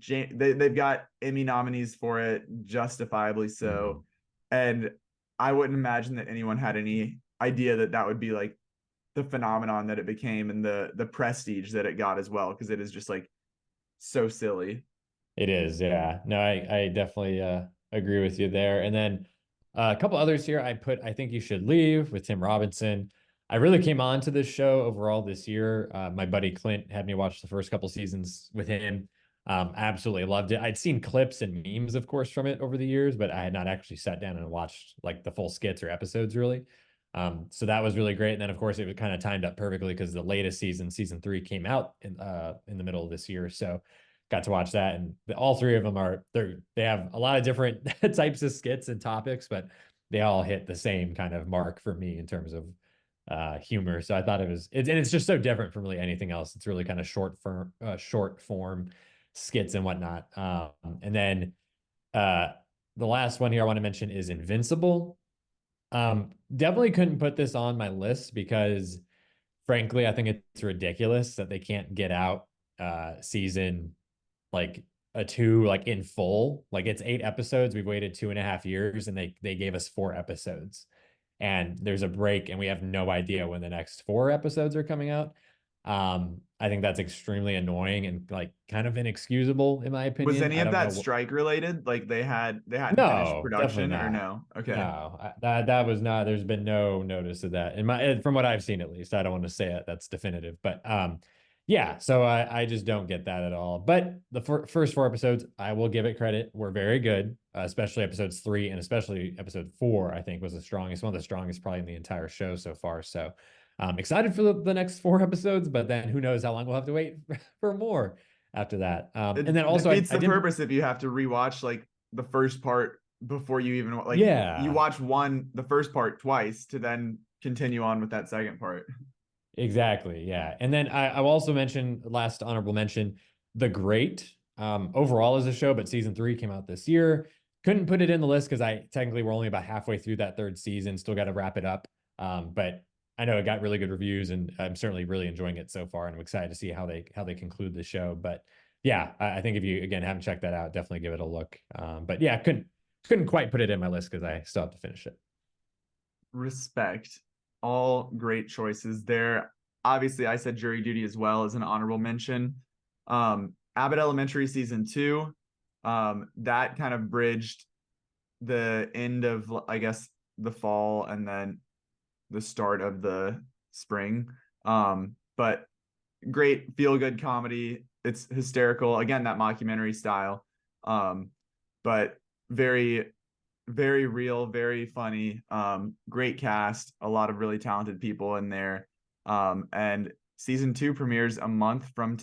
They've got Emmy nominees for it, justifiably so. Mhm. And I wouldn't imagine that anyone had any idea that that would be like the phenomenon that it became, and the prestige that it got as well, because it is just like so silly. It is, yeah. No, I definitely agree with you there. And then a couple others here I put I Think You Should Leave with Tim Robinson. I really came on to this show overall this year. My buddy Clint had me watch the first couple seasons with him. Absolutely loved it. I'd seen clips and memes, of course, from it over the years, but I had not actually sat down and watched like the full skits or episodes really. So that was really great. And then of course it was kind of timed up perfectly because the latest season, season 3, came out in the middle of this year. So got to watch that, and all three of them they have a lot of different types of skits and topics, but they all hit the same kind of mark for me in terms of humor. So I thought and it's just so different from really anything else. It's really kind of short form skits and whatnot. And then uh, the last one here I want to mention is Invincible. Definitely couldn't put this on my list because frankly, I think it's ridiculous that they can't get out season like a 2 like in full. Like it's 8 episodes. We've waited 2.5 years and they gave us 4 episodes. And there's a break and we have no idea when the next 4 episodes are coming out. I think that's extremely annoying and like kind of inexcusable in my Was opinion. any I of don't that know. strike related? Like they hadn't finished No, definitely production, or not. no? Okay. No, that was not. There's been no notice of that from what I've seen at least. I don't want to say it that's definitive, but yeah. So I just don't get that at all. But the first 4 episodes, I will give it credit, were very good, especially episodes 3 and especially episode 4. I think was the strongest, one of the strongest probably in the entire show so far. So I'm excited for the next 4 episodes, but then who knows how long we'll have to wait for more after that. And then It also defeats I the did. purpose if you have to rewatch like the first part before you even like, you Yeah. watch the first part twice to then continue on with that second part. Exactly. Yeah. And then I will also mention, last honorable mention, The Great, overall as a show, but season 3 came out this year. Couldn't put it in the list because we're only about halfway through that 3rd season. Still got to wrap it up. But I know it got really good reviews and I'm certainly really enjoying it so far. And I'm excited to see how they conclude the show. But yeah, I think if you again haven't checked that out, definitely give it a look. But yeah, couldn't quite put it in my list because I still have to finish it. Respect. All great choices there. Obviously, I said Jury Duty as well as an honorable mention. Abbott Elementary season 2, that kind of bridged the end of, I guess, the fall and then the start of the spring. But great feel good comedy. It's hysterical. Again, that mockumentary style. But very, very real, very funny. Great cast, a lot of really talented people in there. And season 2 premieres a month from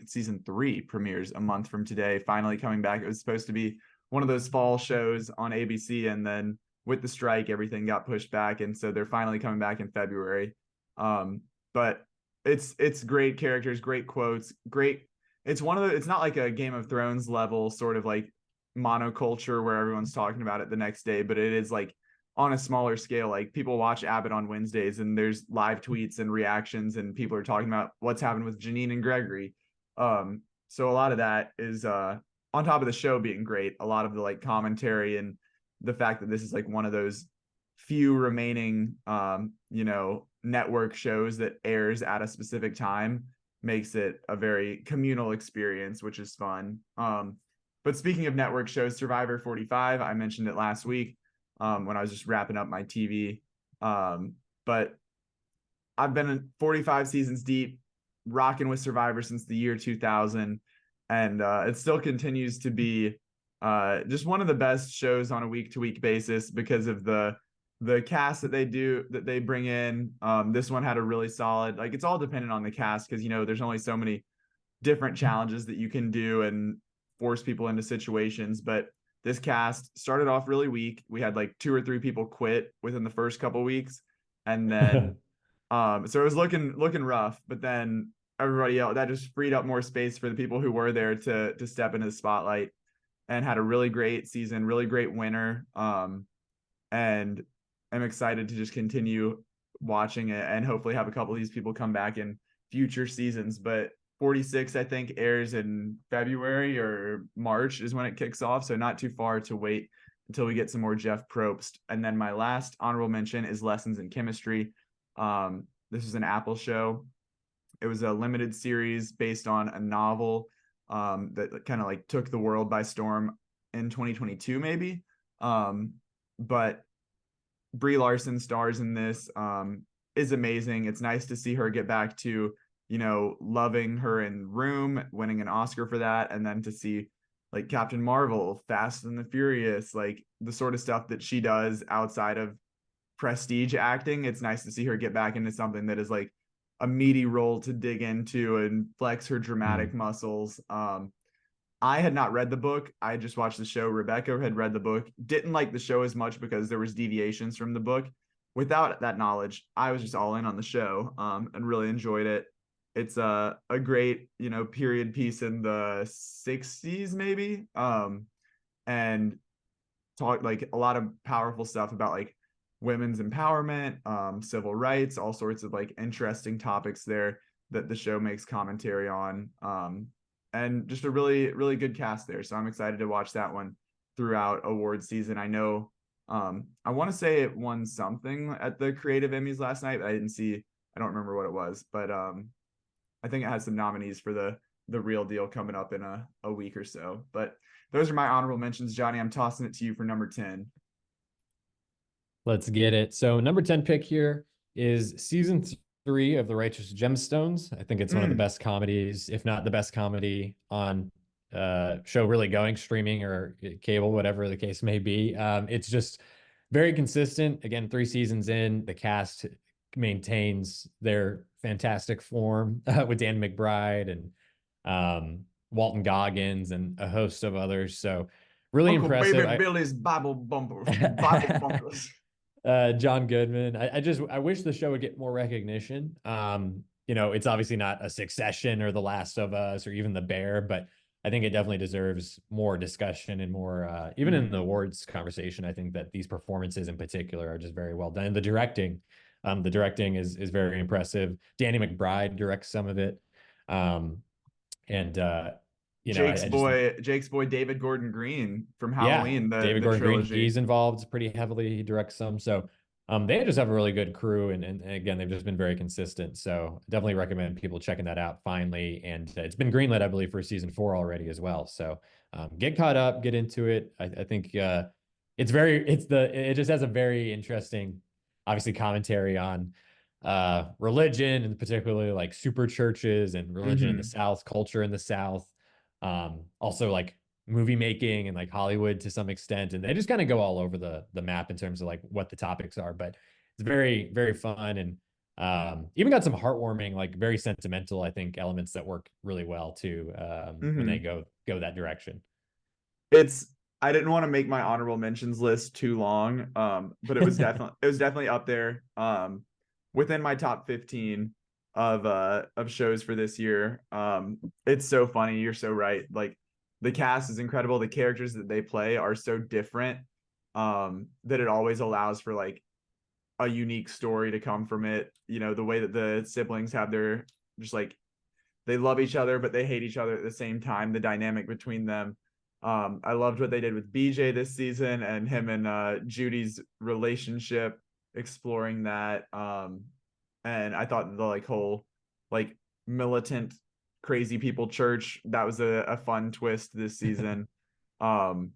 season 3 premieres a month from today, finally coming back. It was supposed to be one of those fall shows on ABC, and then with the strike, everything got pushed back, and so they're finally coming back in February. But it's great characters, great quotes, great. It's not like a Game of Thrones level sort of like monoculture where everyone's talking about it the next day, but it is like on a smaller scale. Like people watch Abbott on Wednesdays and there's live tweets and reactions and people are talking about what's happened with Janine and Gregory. So a lot of that is on top of the show being great, a lot of the like commentary and the fact that this is like one of those few remaining network shows that airs at a specific time makes it a very communal experience, which is fun. But speaking of network shows, Survivor 45, I mentioned it last week when I was just wrapping up my TV. But I've been in 45 seasons deep, rocking with Survivor since the year 2000. And it still continues to be just one of the best shows on a week-to-week basis because of the cast that they bring in. This one had a really solid, like it's all dependent on the cast because there's only so many different challenges that you can do and force people into situations. But this cast started off really weak. We had like 2 or 3 people quit within the first couple weeks, and then so it was looking rough. But then everybody else, that just freed up more space for the people who were there to step into the spotlight, and had a really great season, really great winner. And I'm excited to just continue watching it and hopefully have a couple of these people come back in future seasons. But 46, I think, airs in February or March is when it kicks off. So not too far to wait until we get some more Jeff Probst. And then my last honorable mention is Lessons in Chemistry. This is an Apple show. It was a limited series based on a novel that kind of like took the world by storm in 2022, maybe. But Brie Larson stars in this, is amazing. It's nice to see her get back to, loving her in Room, winning an Oscar for that. And then to see like Captain Marvel, Fast and the Furious, like the sort of stuff that she does outside of prestige acting. It's nice to see her get back into something that is like a meaty role to dig into and flex her dramatic muscles. I had not read the book. I just watched the show. Rebecca had read the book, didn't like the show as much because there was deviations from the book. Without that knowledge, I was just all in on the show and really enjoyed it. It's a great, period piece in the 60s, maybe. And talk like a lot of powerful stuff about like women's empowerment, civil rights, all sorts of like interesting topics there that the show makes commentary on. And just a really, really good cast there. So I'm excited to watch that one throughout award season. I know, I want to say it won something at the Creative Emmys last night, but I don't remember what it was, but I think it has some nominees for the Real Deal coming up in a week or so. But those are my honorable mentions. Johnny, I'm tossing it to you for number 10. Let's get it. So number 10 pick here is season 3 of The Righteous Gemstones. I think it's one of the best comedies, if not the best comedy on show really going, streaming or cable, whatever the case may be. It's just very consistent. Again, 3 seasons in, the cast maintains their fantastic form with Dan McBride and Walton Goggins and a host of others. So really Uncle impressive. Baby Billy's Bible bumpers. John Goodman. I wish the show would get more recognition. It's obviously not a Succession or The Last of Us or even The Bear, but I think it definitely deserves more discussion and more, even in the awards conversation. I think that these performances in particular are just very well done. The directing is very impressive. Danny McBride directs some of it. Jake's boy David Gordon Green from Halloween. David Gordon Green, he's involved pretty heavily. He directs some. So they just have a really good crew, and again, they've just been very consistent. So definitely recommend people checking that out finally. And it's been greenlit, I believe, for season 4 already as well. So get caught up, get into it. I think it just has a very interesting, obviously, commentary on religion, and particularly like super churches and religion in the South, culture in the South. Also like movie making and like Hollywood to some extent. And they just kind of go all over the map in terms of like what the topics are, but it's very, very fun. And even got some heartwarming, like very sentimental, I think, elements that work really well too when they go that direction. I didn't want to make my honorable mentions list too long, but it was definitely up there within my top 15 of shows for this year. It's so funny. You're so right. Like the cast is incredible. The characters that they play are so different that it always allows for like a unique story to come from it. You know, the way that the siblings have their just like they love each other, but they hate each other at the same time, the dynamic between them. I loved what they did with BJ this season and him and Judy's relationship, exploring that. And I thought the like whole like militant crazy people church, that was a fun twist this season. um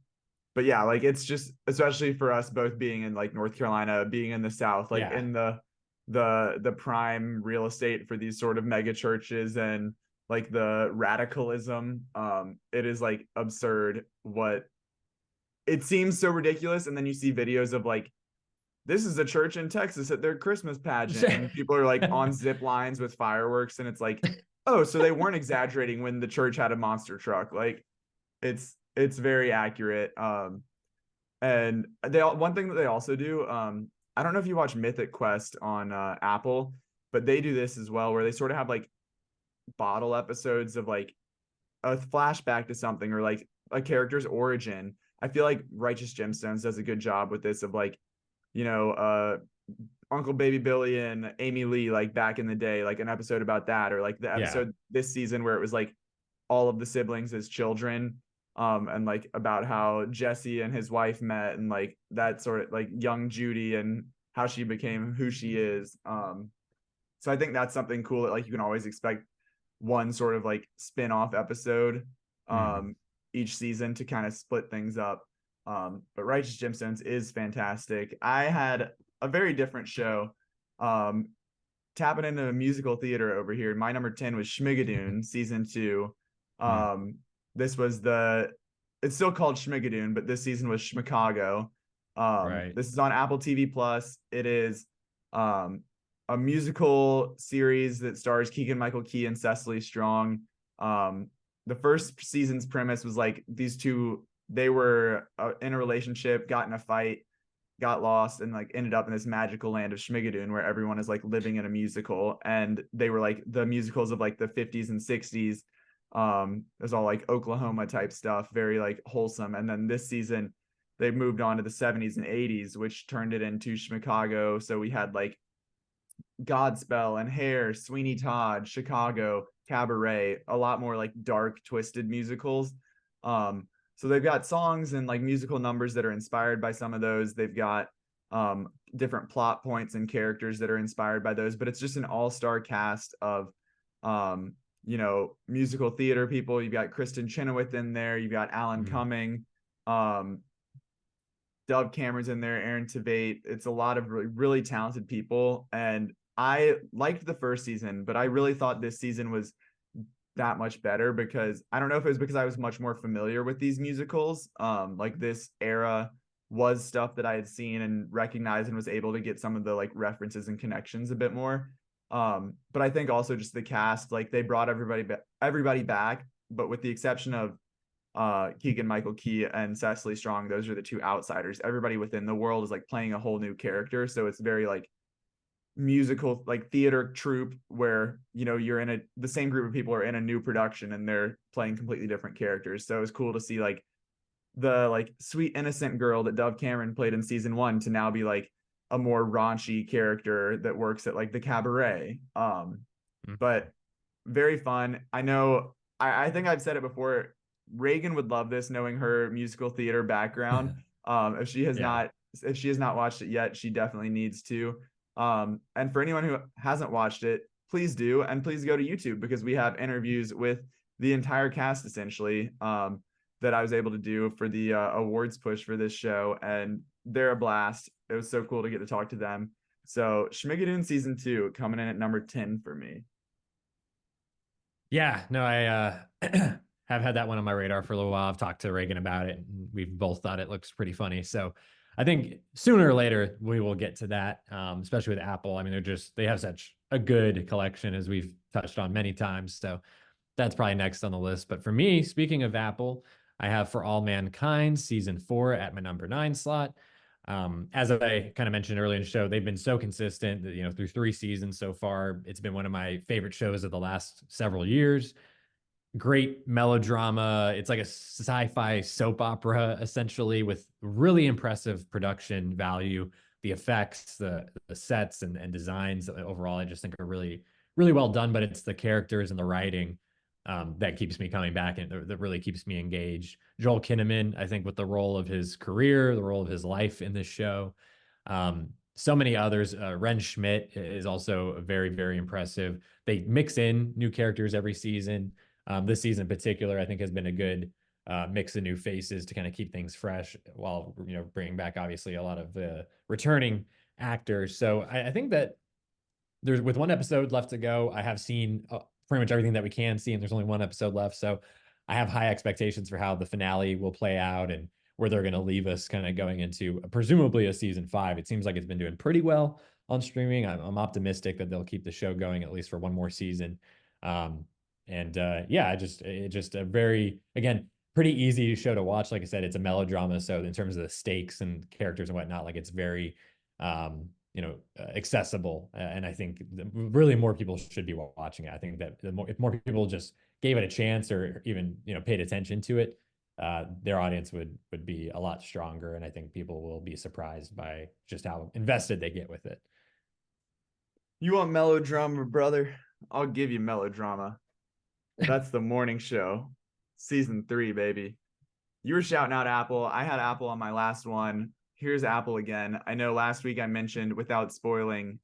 but yeah, like it's just, especially for us both being in like North Carolina, being in the South, like Yeah. in the prime real estate for these sort of mega churches, and like the radicalism, it is like absurd. What it seems so ridiculous, and then you see videos of like, this is a church in Texas at their Christmas pageant, and people are like on zip lines with fireworks, and it's like, oh, so they weren't exaggerating when the church had a monster truck. Like it's very accurate. And they one thing that they also do, I don't know if you watch Mythic Quest on Apple, but they do this as well, where they sort of have like bottle episodes of like a flashback to something, or like a character's origin. I feel like Righteous Gemstones does a good job with this, of like, you know, Uncle Baby Billy and Amy Lee, like back in the day, like an episode about that, or like the Yeah. episode this season where it was like all of the siblings as children, and like about how Jesse and his wife met, and like that sort of like young Judy and how she became who she is. So I think that's something cool that like you can always expect one sort of like spin-off episode Mhm. each season to kind of split things up. But Righteous Gemstones is fantastic. I had a very different show, um, tapping into musical theater over here. My number 10 was Schmigadoon season 2. Mm. This was it's still called Schmigadoon, but this season was Schmicago. Right. This is on Apple TV Plus. It is um, a musical series that stars Keegan Michael Key and Cecily Strong. The first season's premise was like these two, they were in a relationship, got in a fight, got lost, and like ended up in this magical land of Schmigadoon where everyone is like living in a musical, and they were like the musicals of like the 50s and 60s. It was all like Oklahoma type stuff, very like wholesome. And then this season they moved on to the 70s and 80s, which turned it into Chicago. So we had like Godspell and Hair, Sweeney Todd, Chicago, Cabaret, a lot more like dark, twisted musicals. So they've got songs and like musical numbers that are inspired by some of those. They've got different plot points and characters that are inspired by those, but it's just an all-star cast of you know, musical theater people. You've got Kristen Chenoweth in there, you've got Alan Cumming, Dove Cameron's in there, Aaron Tveit. It's a lot of really, really talented people. And I liked the first season, but I really thought this season was that much better, because I don't know if it was because I was much more familiar with these musicals. Like this era was stuff that I had seen and recognized, and was able to get some of the like references and connections a bit more. But I think also just the cast, like they brought everybody back, but with the exception of Keegan Michael Key and Cecily Strong, those are the two outsiders. Everybody within the world is like playing a whole new character, so it's very like musical, like theater troupe, where you know you're in the same group of people are in a new production and they're playing completely different characters. So it's cool to see like the like sweet innocent girl that Dove Cameron played in season 1 to now be like a more raunchy character that works at like the Cabaret. But very fun. I know, I think I've said it before, Reagan would love this, knowing her musical theater background. If she has Yeah. not, if she has not watched it yet, she definitely needs to. And for anyone who hasn't watched it, please do, and please go to YouTube, because we have interviews with the entire cast essentially, that I was able to do for the awards push for this show, and they're a blast. It was so cool to get to talk to them. So Schmigadoon season 2 coming in at number 10 for me. Yeah, no, I have had that one on my radar for a little while. I've talked to Reagan about it, and we've both thought it looks pretty funny. So I think sooner or later we will get to that, especially with Apple. I mean, they have such a good collection, as we've touched on many times. So that's probably next on the list. But for me, speaking of Apple, I have For All Mankind season 4 at my number 9 slot. As I kind of mentioned earlier in the show, they've been so consistent that, you know, through 3 seasons so far, it's been one of my favorite shows of the last several years. great melodrama. It's like a sci-fi soap opera essentially, with really impressive production value. The effects, the sets and designs overall, I just think are really really well done. But it's the characters and the writing that keeps me coming back and that really keeps me engaged. Joel Kinnaman, I think, with the role of his career, the role of his life in this show. So many others. Ren Schmidt is also very, very impressive. They mix in new characters every season. This season in particular, I think, has been a good mix of new faces to kind of keep things fresh while, bringing back obviously a lot of the returning actors. So I think that there's, with one episode left to go, I have seen pretty much everything that we can see, and there's only one episode left. So I have high expectations for how the finale will play out and where they're going to leave us kind of going into presumably a season 5. It seems like it's been doing pretty well on streaming. I'm optimistic that they'll keep the show going at least for one more season. Yeah, it just a very, again, pretty easy show to watch. Like I said, it's a melodrama. So in terms of the stakes and characters and whatnot, like it's very, accessible. And I think really more people should be watching it. I think that if more people just gave it a chance or even, paid attention to it, their audience would be a lot stronger. And I think people will be surprised by just how invested they get with it. You want melodrama, brother? I'll give you melodrama. That's The Morning Show, season 3, baby. You were shouting out Apple. I had Apple on my last one. Here's Apple again. I know last week I mentioned, without spoiling,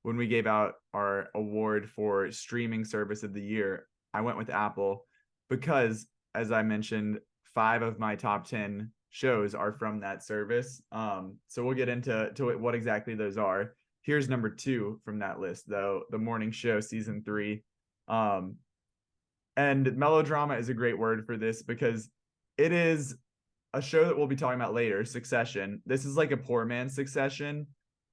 when we gave out our award for streaming service of the year, I went with Apple because, as I mentioned, 5 of my top 10 shows are from that service. So we'll get into what exactly those are. Here's number 2 from that list, though, The Morning Show, season 3. And melodrama is a great word for this because it is a show that we'll be talking about later, Succession. This is like a poor man's Succession.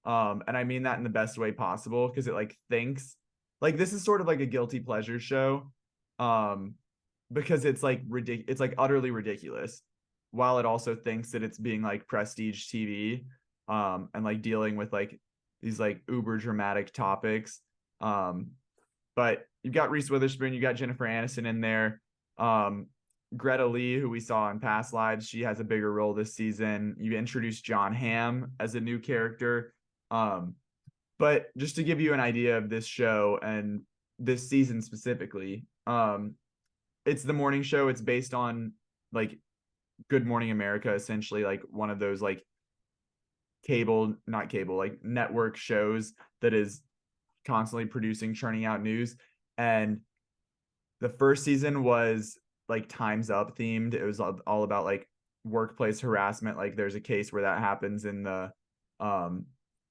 And I mean that in the best way possible, because it like thinks like this is sort of like a guilty pleasure show. Because it's like it's like utterly ridiculous, while it also thinks that it's being like prestige TV, and like dealing with like these like uber dramatic topics. But you've got Reese Witherspoon, you got Jennifer Aniston in there. Greta Lee, who we saw in past lives, she has a bigger role this season. You introduced John Hamm as a new character. But just to give you an idea of this show and this season specifically, it's The Morning Show. It's based on like Good Morning America, essentially, like one of those like like network shows that is constantly producing, churning out news. And the first season was like Time's Up themed. It was all about like workplace harassment. Like there's a case where that happens in the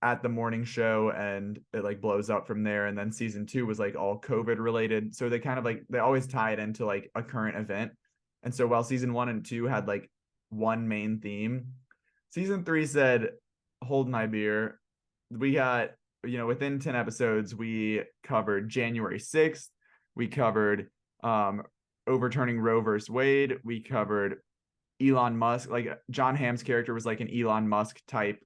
at the morning show, and it like blows up from there. And then season 2 was like all COVID related. So they kind of like, they always tie it into like a current event. And so while season 1 and 2 had like one main theme, season 3 said, hold my beer. We got, within 10 episodes, we covered January 6th. We covered overturning Roe versus Wade. We covered Elon Musk. Like John Hamm's character was like an Elon Musk type,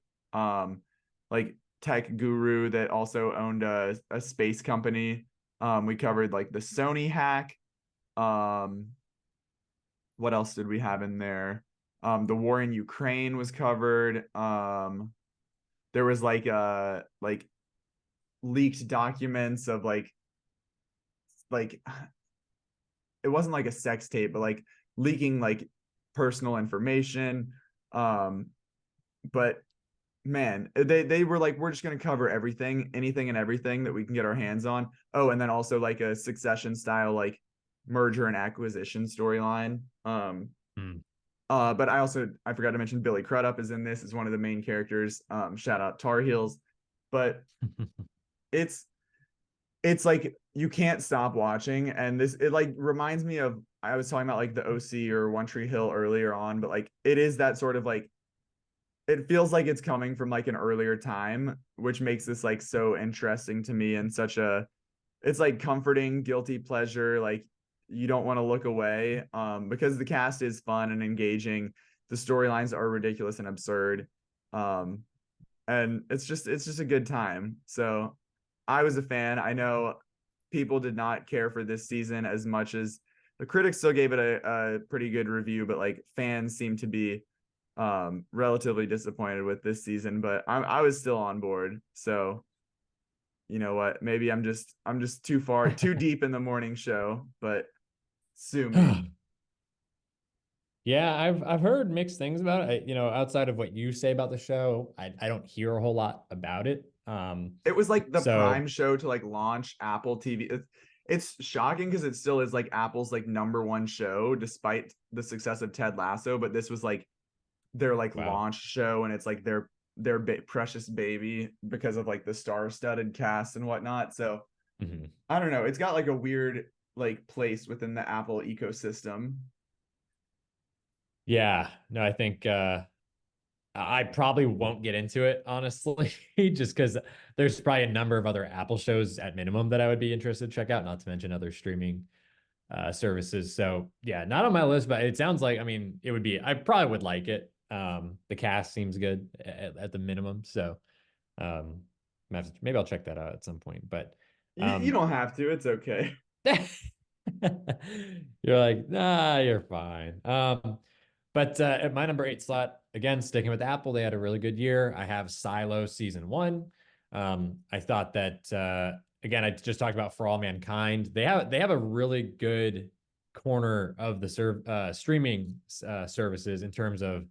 like tech guru that also owned a space company. We covered like the Sony hack. What else did we have in there? The war in Ukraine was covered. There was like leaked documents of like it wasn't like a sex tape, but like leaking like personal information. But man, they were like, we're just going to cover anything and everything that we can get our hands on. Oh, and then also like a Succession style like merger and acquisition storyline. But I forgot to mention Billy Crudup is in this as one of the main characters. Shout out Tar Heels. But it's like you can't stop watching, and it like reminds me of, I was talking about like the OC or One Tree Hill earlier on, but like it is that sort of like, it feels like it's coming from like an earlier time, which makes this like so interesting to me, and it's like comforting guilty pleasure. Like you don't want to look away, because the cast is fun and engaging. The storylines are ridiculous and absurd. And it's just a good time. So I was a fan. I know people did not care for this season as much as the critics still gave it a pretty good review, but like fans seem to be relatively disappointed with this season. But I was still on board. So you know what? Maybe I'm just too deep in the morning show, but sue me. Yeah, I've heard mixed things about it. Outside of what you say about the show, I don't hear a whole lot about it. It was like the So prime show to like launch Apple TV. It's shocking because it still is like Apple's like #1 show despite the success of Ted Lasso, but this was like their like wow. launch show, and it's like their precious baby because of like the star-studded cast and whatnot. So Mhm. I don't know. It's got like a weird like place within the Apple ecosystem. Yeah, no, I think I probably won't get into it, honestly, just because there's probably a number of other Apple shows at minimum that I would be interested to check out, not to mention other streaming services. So yeah, not on my list, but it sounds like, I mean, I probably would like it. The cast seems good at the minimum. So um, maybe I'll check that out at some point. But You don't have to. It's okay. you're like, nah, you're fine. But at my number 8 slot, again, sticking with Apple, they had a really good year. I have Silo season 1. I thought that again, I just talked about For All Mankind. They have a really good corner of the streaming services in terms of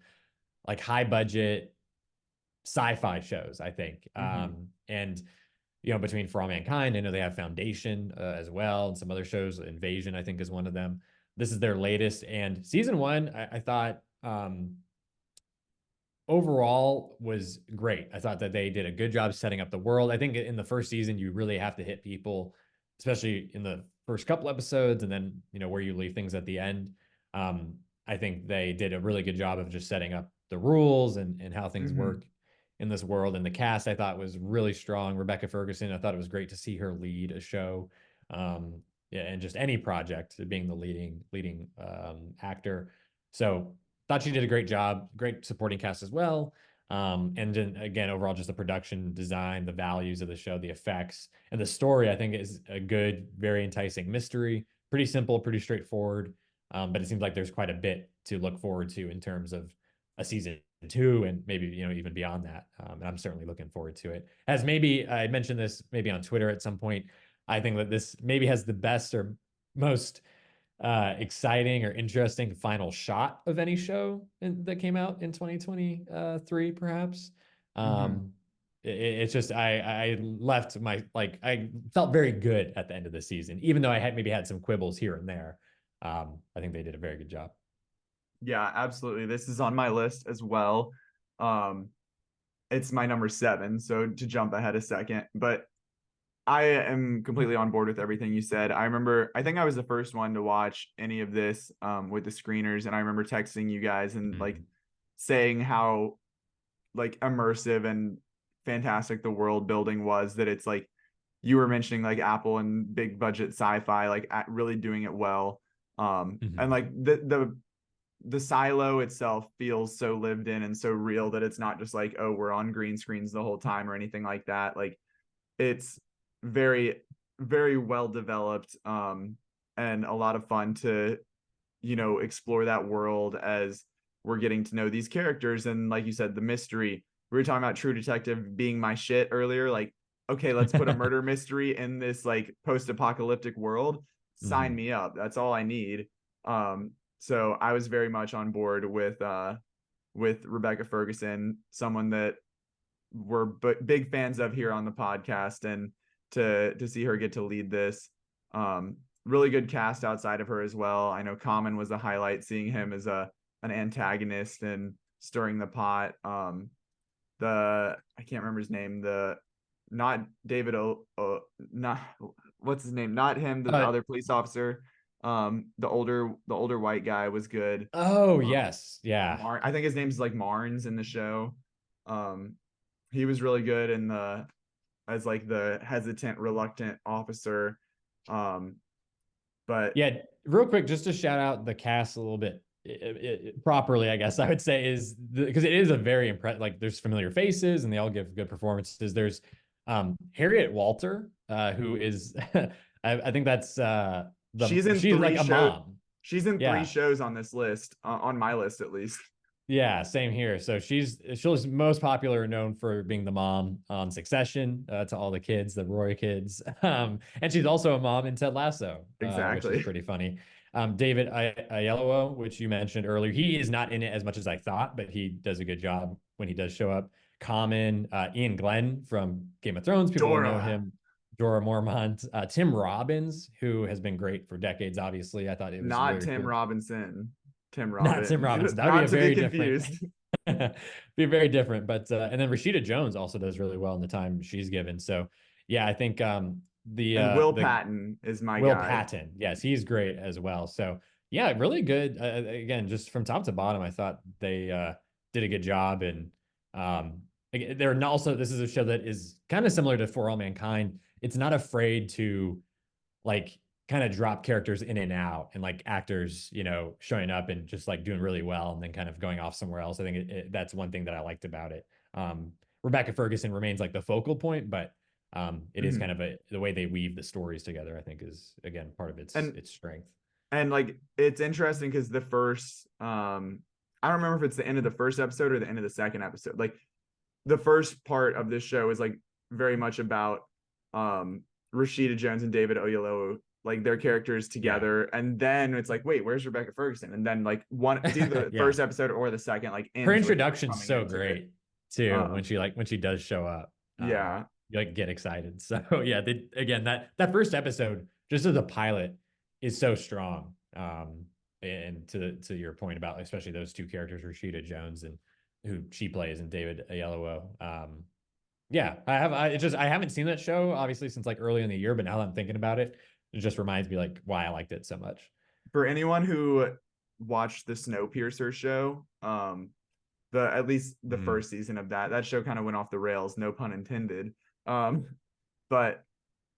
like high budget sci-fi shows, I think. And between For All Mankind, I know they have Foundation as well, and some other shows. Invasion, I think, is one of them. This is their latest, and season 1, I thought overall was great. I thought that they did a good job setting up the world. I think in the first season, you really have to hit people, especially in the first couple episodes, and then where you leave things at the end. I think they did a really good job of just setting up the rules and how things work in this world. And the cast I thought was really strong. Rebecca Ferguson, I thought it was great to see her lead a show. Yeah, and just any project being the leading actor. So thought she did a great job, great supporting cast as well. And then again, overall, just the production design, the values of the show, the effects, and the story, I think is a good, very enticing mystery. Pretty simple, pretty straightforward. But it seems like there's quite a bit to look forward to in terms of a season 2 and maybe even beyond that. And I'm certainly looking forward to it. As maybe I mentioned this maybe on Twitter at some point, I think that this maybe has the best or most exciting or interesting final shot of any show that came out in 2023, perhaps. It's just I left I felt very good at the end of the season, even though I had maybe had some quibbles here and there. I think they did a very good job. Yeah, absolutely. This is on my list as well. It's my number 7, so to jump ahead a second, but I am completely on board with everything you said. I think I was the first one to watch any of this with the screeners, and I remember texting you guys and like saying how like immersive and fantastic the world building was, that it's like you were mentioning like Apple and big budget sci-fi like really doing it well. And like the silo itself feels so lived in and so real that it's not just like, oh, we're on green screens the whole time or anything like that. Like it's very, very well developed, and a lot of fun to explore that world as we're getting to know these characters. And like you said, the mystery, we were talking about True Detective being my shit earlier. Like, okay, let's put a murder mystery in this like post-apocalyptic world. Sign me up. That's all I need. So I was very much on board with Rebecca Ferguson, someone that we're big fans of here on the podcast, and to see her get to lead this. Really good cast outside of her as well. I know Common was a highlight, seeing him as an antagonist and stirring the pot. I can't remember his name. Not David not what's his name? Not him, the other police officer. The older white guy was good. Oh, yes. Yeah. I think his name's like Marnes in the show. He was really good as like the hesitant, reluctant officer. But yeah, real quick, just to shout out the cast a little bit properly, I guess I would say, is because it is a very impressive, like there's familiar faces and they all give good performances. There's Harriet Walter, who is I think that's She's in she's like three a shows. mom. She's in three Yeah. shows on this list, on my list at least. Yeah, same here. So she's most popular, known for being the mom on Succession, to all the kids, the Roy kids. And she's also a mom in Ted Lasso, which is Exactly. pretty funny. David Oyelowo, which you mentioned earlier, he is not in it as much as I thought, but he does a good job when he does show up. Common, Ian Glenn from Game of Thrones, people will know Dora. him. Dora Mormont, Tim Robbins, who has been great for decades. Obviously, I thought it was Not very Tim cool. Robinson. Tim Not Tim Robbins. Robbins. That would be Not a to be very confused. different, be very different. But and then Rashida Jones also does really well in the time she's given. So yeah, I think And Will the Patton is my Will guy. Patton, yes, he's great as well. So yeah, really good. Again, just from top to bottom, I thought they did a good job. And they're not also, this is a show that is kind of similar to For All Mankind. It's not afraid to like kind of drop characters in and out, and like actors, showing up and just like doing really well and then kind of going off somewhere else. I think that's one thing that I liked about it. Rebecca Ferguson remains like the focal point, but it is kind of the way they weave the stories together, I think, is again part of its strength. And like it's interesting because the first I don't remember if it's the end of the first episode or the end of the second episode. Like the first part of this show is like very much about Rashida Jones and David Oyelowo, like their characters together. Yeah. And then it's like, wait, where's Rebecca Ferguson? And then like it's either the first episode or the second, like her introduction's so great too, when she does show up. Yeah. You like get excited. So yeah, again, that first episode, just as a pilot, is so strong. And to your point about especially those two characters, Rashida Jones and who she plays, and David Oyelowo. Yeah, I haven't seen that show obviously since like early in the year, but now that I'm thinking about it, it just reminds me like why I liked it so much. For anyone who watched the Snowpiercer show, at least the first season of that show kind of went off the rails, no pun intended. But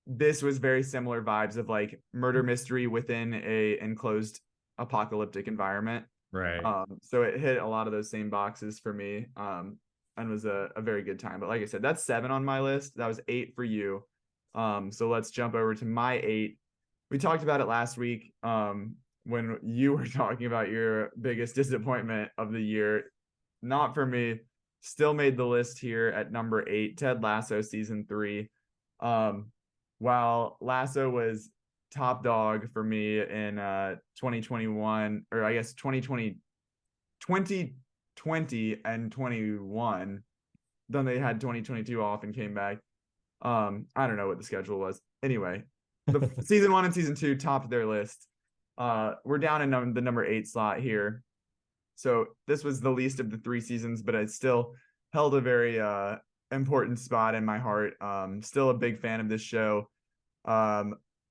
this was very similar vibes of like murder mystery within a enclosed apocalyptic environment. Right. So it hit a lot of those same boxes for me. And was a very good time. But like I said, that's 7 on my list. That was 8 for you. So let's jump over to my 8. We talked about it last week when you were talking about your biggest disappointment of the year. Not for me. Still made the list here at number 8, Ted Lasso season 3. While Lasso was top dog for me in 2021, or I guess 2020 and 21, then they had 2022 off and came back. I don't know what the schedule was. Anyway, the season 1 and season 2 topped their list. We're down in the number 8 slot here. So this was the least of the 3 seasons, but it still held a very important spot in my heart. Still a big fan of this show.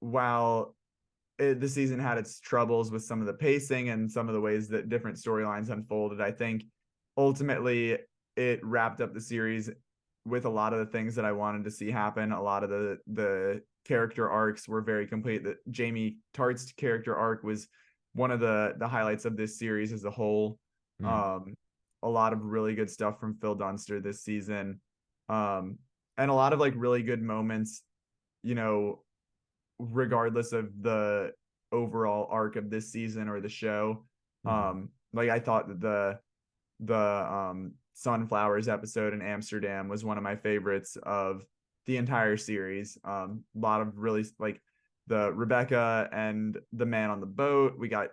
While the season had its troubles with some of the pacing and some of the ways that different storylines unfolded, I think ultimately it wrapped up the series with a lot of the things that I wanted to see happen. A lot of the character arcs were very complete. The Jamie Tartt's character arc was one of the highlights of this series as a whole. A lot of really good stuff from Phil Dunster this season. And a lot of like really good moments, regardless of the overall arc of this season or the show. Like I thought that the Sunflowers episode in Amsterdam was one of my favorites of the entire series. A lot of really like the Rebecca and the man on the boat. We got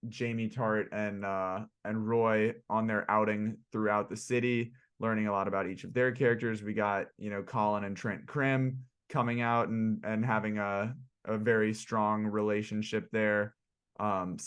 Jamie Tartt and Roy on their outing throughout the city, learning a lot about each of their characters. We got, Colin and Trent Krim coming out and having a very strong relationship there. And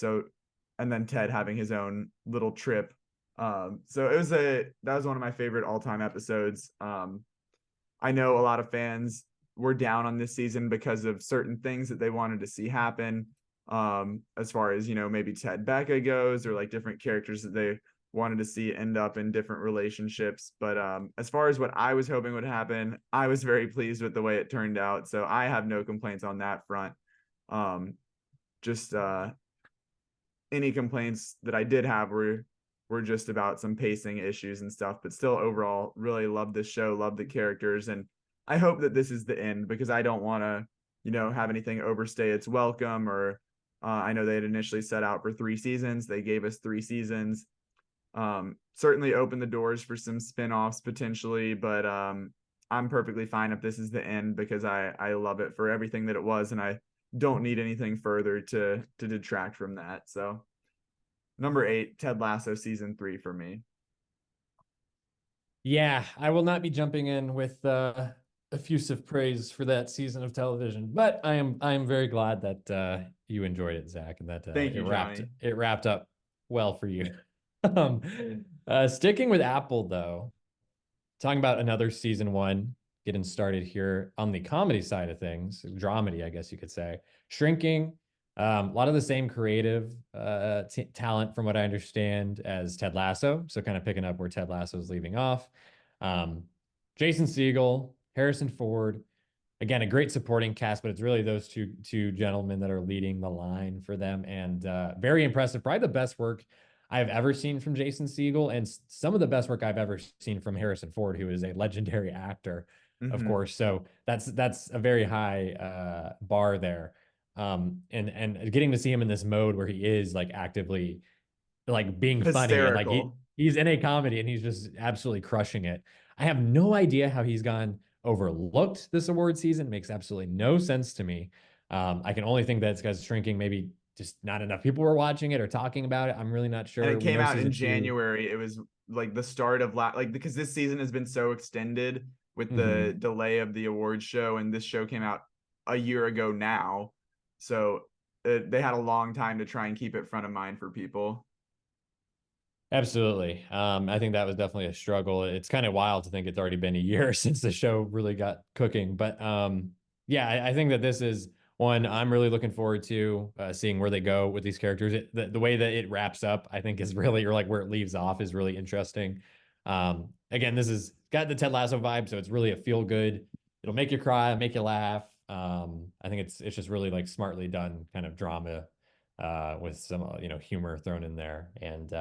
then Ted having his own little trip. So that was one of my favorite all-time episodes. I know a lot of fans were down on this season because of certain things that they wanted to see happen. As far as, maybe Ted Becca goes, or like different characters that they wanted to see end up in different relationships. But as far as what I was hoping would happen, I was very pleased with the way it turned out. So I have no complaints on that front. Just any complaints that I did have were just about some pacing issues and stuff, but still overall really love this show, love the characters. And I hope that this is the end, because I don't want to, have anything overstay its welcome or I know they had initially set out for 3 seasons. They gave us 3 seasons. Certainly opened the doors for some spin-offs potentially, but I'm perfectly fine if this is the end, because I love it for everything that it was, and I don't need anything further to detract from that. So number 8, Ted Lasso season 3 for me. Yeah, I will not be jumping in with effusive praise for that season of television, but I am very glad that you enjoyed it, Zach, and that Thank you, Johnny. it wrapped up well for you. um, Sticking with Apple though, talking about another season 1 getting started here on the comedy side of things, dramedy, I guess you could say. Shrinking, a lot of the same creative talent from what I understand as Ted Lasso, so kind of picking up where Ted Lasso is leaving off. um, Jason Segel, Harrison Ford, again, a great supporting cast, but it's really those two gentlemen that are leading the line for them, and very impressive. Probably the best work I've ever seen from Jason Segel, and some of the best work I've ever seen from Harrison Ford, who is a legendary actor, of course. So that's a very high bar there. And getting to see him in this mode where he is like actively like being funny, and like Hysterical. he's in a comedy and he's just absolutely crushing it. I have no idea how he's gone overlooked this award season. Makes absolutely no sense to me. I can only think that it's because Shrinking, maybe just not enough people were watching it or talking about it. I'm really not sure. And it We came know out in season 2. January. It was like the start of like, because this season has been so extended with the delay of the awards show, and this show came out a year ago now. So they had a long time to try and keep it front of mind for people. Absolutely. I think that was definitely a struggle. It's kind of wild to think it's already been a year since the show really got cooking. But yeah, I think that this is one I'm really looking forward to seeing where they go with these characters. The way that it wraps up, I think, is really, or like where it leaves off, is really interesting. Again, this has got the Ted Lasso vibe, so it's really a feel good. It'll make you cry, make you laugh. I think it's just really like smartly done kind of drama with some humor thrown in there, and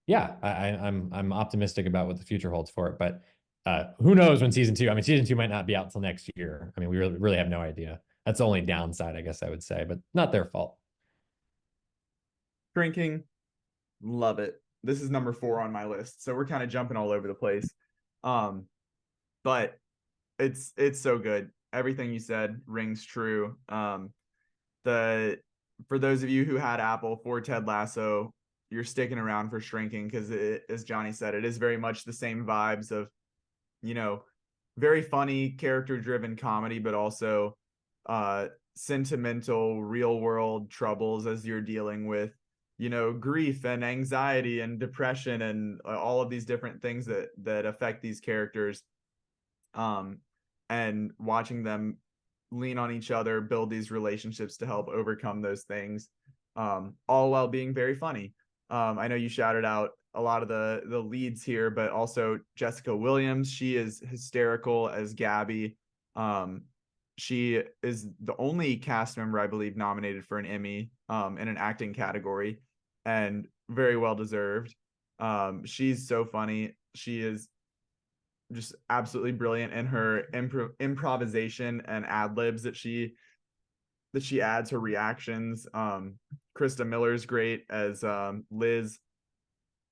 yeah, I'm optimistic about what the future holds for it. But who knows when season 2? I mean, season 2 might not be out till next year. I mean, we really have no idea. That's the only downside, I guess I would say, but not their fault. Shrinking, love it. This is number 4 on my list, so we're kind of jumping all over the place. But it's so good. Everything you said rings true. The For those of you who had Apple for Ted Lasso, you're sticking around for Shrinking, because as Johnny said, it is very much the same vibes of, very funny character driven comedy, but also sentimental real world troubles as you're dealing with, grief and anxiety and depression and all of these different things that affect these characters. And watching them lean on each other, build these relationships to help overcome those things, all while being very funny. I know you shouted out a lot of the leads here, but also Jessica Williams. She is hysterical as Gabby. She is the only cast member, I believe, nominated for an Emmy in an acting category, and very well deserved. She's so funny. She is just absolutely brilliant in her improvisation and ad libs that she adds, her reactions. Krista Miller's great as Liz.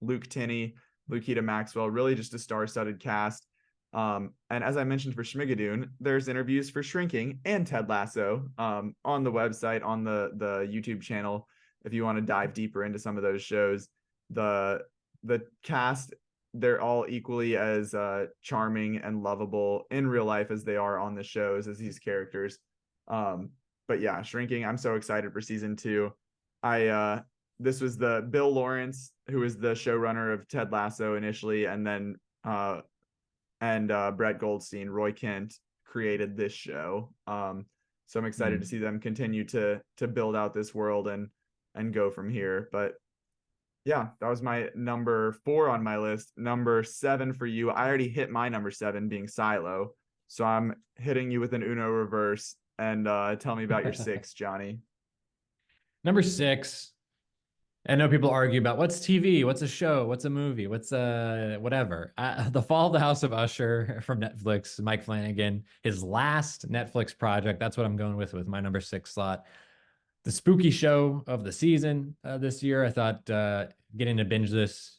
Luke Tinney, Lukita Maxwell, really just a star-studded cast. And as I mentioned for Schmigadoon, there's interviews for Shrinking and Ted Lasso on the website, on the YouTube channel, if you want to dive deeper into some of those shows. The cast, they're all equally as charming and lovable in real life as they are on the shows as these characters. But yeah, Shrinking, I'm so excited for season 2. This was the Bill Lawrence, who was the showrunner of Ted Lasso initially, and then Brett Goldstein, Roy Kent created this show. So I'm excited to see them continue to build out this world and go from here. But yeah, that was my number 4 on my list. Number 7 for you. I already hit my number 7 being Silo. So I'm hitting you with an Uno reverse, and tell me about your 6, Johnny. Number 6. I know people argue about what's TV, what's a show, what's a movie, what's whatever. The Fall of the House of Usher from Netflix, Mike Flanagan, his last Netflix project. That's what I'm going with my number 6 slot. the spooky show of the season this year. I thought getting to binge this,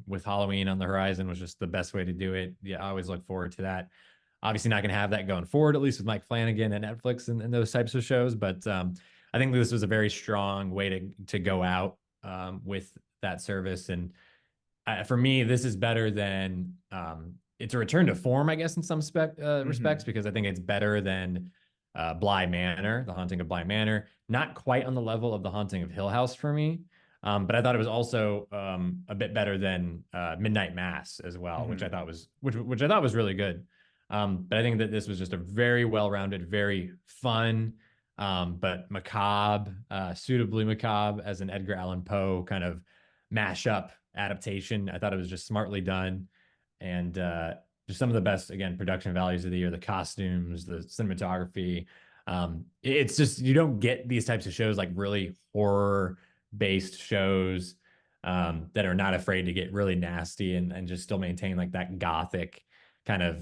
with Halloween on the horizon was just the best way to do it. Yeah, I always look forward to that. Obviously, not going to have that going forward, at least with Mike Flanagan and Netflix and those types of shows. But I think this was a very strong way to go out with that service. And for me, this is better than it's a return to form, I guess, in some respects, because I think it's better than Bly Manor, The Haunting of Bly Manor. Not quite on the level of The Haunting of Hill House for me, but I thought it was also a bit better than Midnight Mass as well, which I thought was which I thought was really good. But I think that this was just a very well-rounded, very fun, but macabre, suitably macabre as an Edgar Allan Poe kind of mashup adaptation. I thought it was just smartly done, and just some of the best, again, production values of the year: the costumes, the cinematography. It's just, you don't get these types of shows, like really horror based shows that are not afraid to get really nasty and just still maintain like that gothic kind of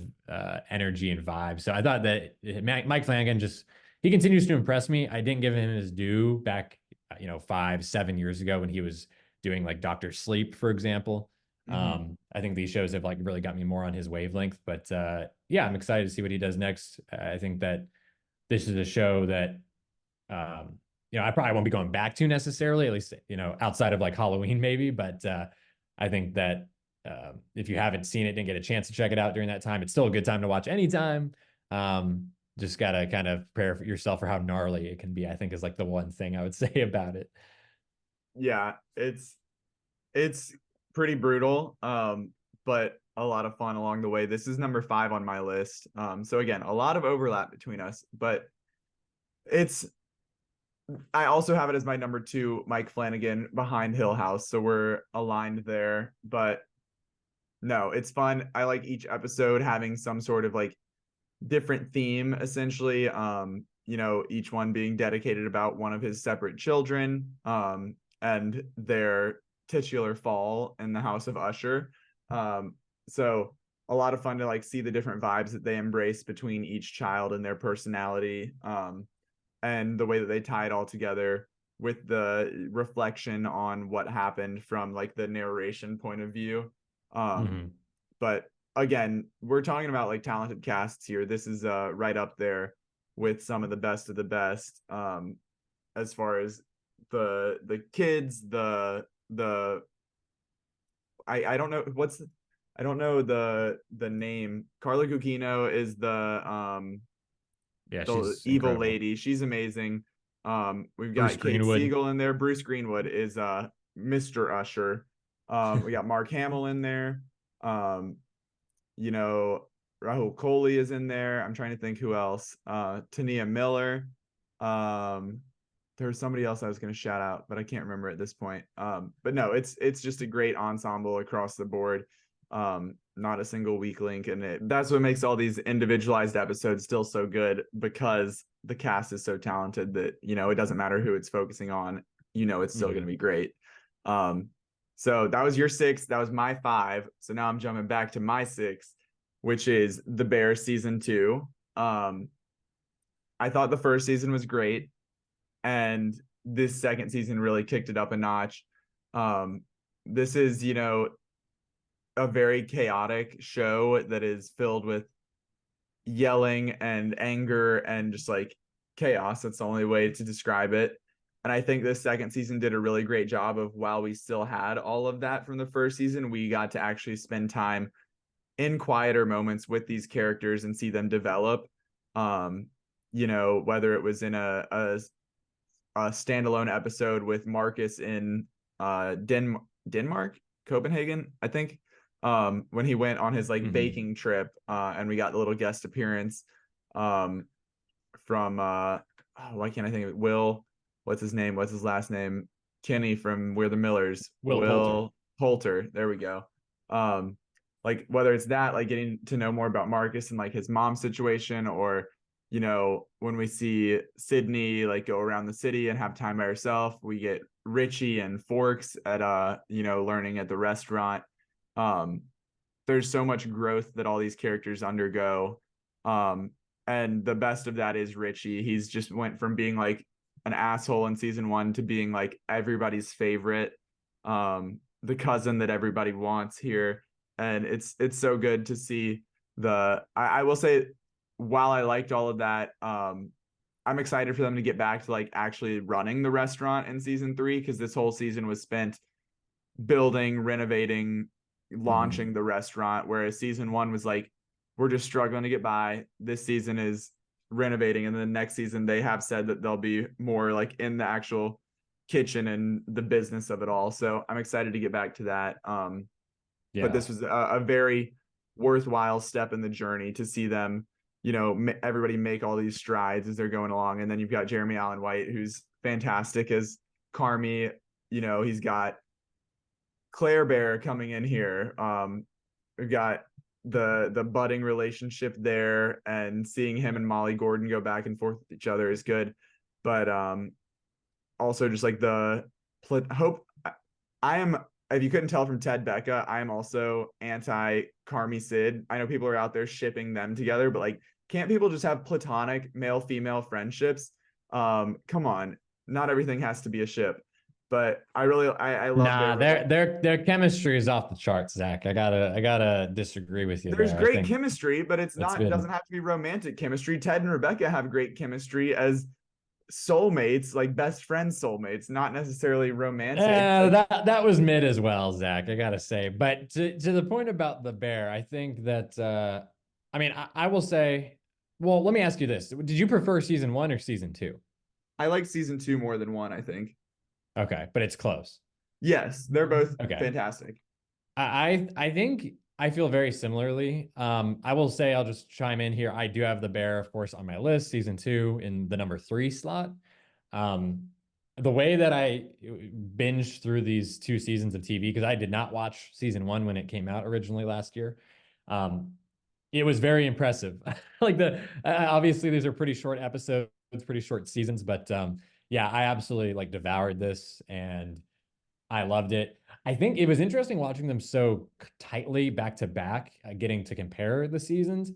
energy and vibe. So I thought that Mike Flanagan he continues to impress me. I didn't give him his due back, 5-7 years ago when he was doing like Doctor Sleep, for example. I think these shows have like really got me more on his wavelength, but yeah, I'm excited to see what he does next. I think that this is a show that, I probably won't be going back to necessarily, at least, outside of like Halloween maybe, but I think that if you haven't seen it, didn't get a chance to check it out during that time, it's still a good time to watch anytime. Just got to kind of prepare yourself for how gnarly it can be, I think, is like the one thing I would say about it. Yeah, it's pretty brutal, but a lot of fun along the way. This is number 5 on my list. So again, a lot of overlap between us, but I also have it as my number 2, Mike Flanagan, behind Hill House. So we're aligned there, but no, it's fun. I like each episode having some sort of like different theme, essentially. Each one being dedicated about one of his separate children, and their titular fall in the House of Usher. So a lot of fun to like see the different vibes that they embrace between each child and their personality, and the way that they tie it all together with the reflection on what happened from like the narration point of view. But again, we're talking about like talented casts here. This is right up there with some of the best, as far as the kids, I don't know I don't know the name. Carla Gugino is the She's evil incredible. lady. She's amazing. We've got Bruce Kate Greenwood. Siegel in there. Bruce Greenwood is Mr. Usher. We got Mark Hamill in there. Rahul Kohli is in there. I'm trying to think who else. Tania Miller. There was somebody else I was going to shout out, but I can't remember at this point. But no, it's just a great ensemble across the board. Not a single weak link, and that's what makes all these individualized episodes still so good, because the cast is so talented that it doesn't matter who it's focusing on. It's still going to be great. So that was your 6. That was my 5. So now I'm jumping back to my 6, which is The Bear season 2. I thought the first season was great, and this second season really kicked it up a notch. This is, a very chaotic show that is filled with yelling and anger and just like chaos. That's the only way to describe it. And I think this second season did a really great job of, while we still had all of that from the first season, we got to actually spend time in quieter moments with these characters and see them develop. Whether it was in a standalone episode with Marcus in Denmark, Copenhagen, I think, when he went on his like baking trip, and we got the little guest appearance from why can't I think of it? Will, what's his name? What's his last name? Kenny from We're the Millers. Will Poulter. There we go. Like whether it's that, like getting to know more about Marcus and like his mom's situation, or when we see Sydney like go around the city and have time by herself, we get Richie and Forks at learning at the restaurant. There's so much growth that all these characters undergo. And the best of that is Richie. He's just went from being like an asshole in season 1 to being like everybody's favorite, the cousin that everybody wants here. And it's so good to see I will say, while I liked all of that, I'm excited for them to get back to like actually running the restaurant in season 3, because this whole season was spent building, renovating, launching the restaurant, whereas season 1 was like, we're just struggling to get by. This season is renovating, and then next season they have said that they'll be more like in the actual kitchen and the business of it all. So I'm excited to get back to that. But this was a very worthwhile step in the journey to see them, everybody make all these strides as they're going along. And then you've got Jeremy Allen White, who's fantastic as Carmy. He's got Claire Bear coming in here. We've got the budding relationship there, and seeing him and Molly Gordon go back and forth with each other is good. But also just like hope. I am, if you couldn't tell from Ted Becca, I am also anti Carmy Sid. I know people are out there shipping them together, but like, can't people just have platonic male female friendships? Come on, not everything has to be a ship. But I love their chemistry is off the charts, Zach. I gotta disagree with you. There's great chemistry, but it doesn't have to be romantic chemistry. Ted and Rebecca have great chemistry as soulmates, like best friends soulmates, not necessarily romantic. That was mid as well, Zach, I gotta say. But to the point about the bear, I think that I will say, well, let me ask you this. Did you prefer season 1 or season 2? I like season 2 more than 1, I think. Okay, but it's close. Yes, they're both fantastic. I think I feel very similarly. I will say, I'll just chime in here. I do have the bear, of course, on my list, season 2 in the number 3 slot. The way that I binged through these 2 seasons of TV, because I did not watch season 1 when it came out originally last year. It was very impressive. Like obviously these are pretty short episodes, pretty short seasons, but yeah, I absolutely like devoured this and I loved it. I think it was interesting watching them so tightly back to back, getting to compare the seasons.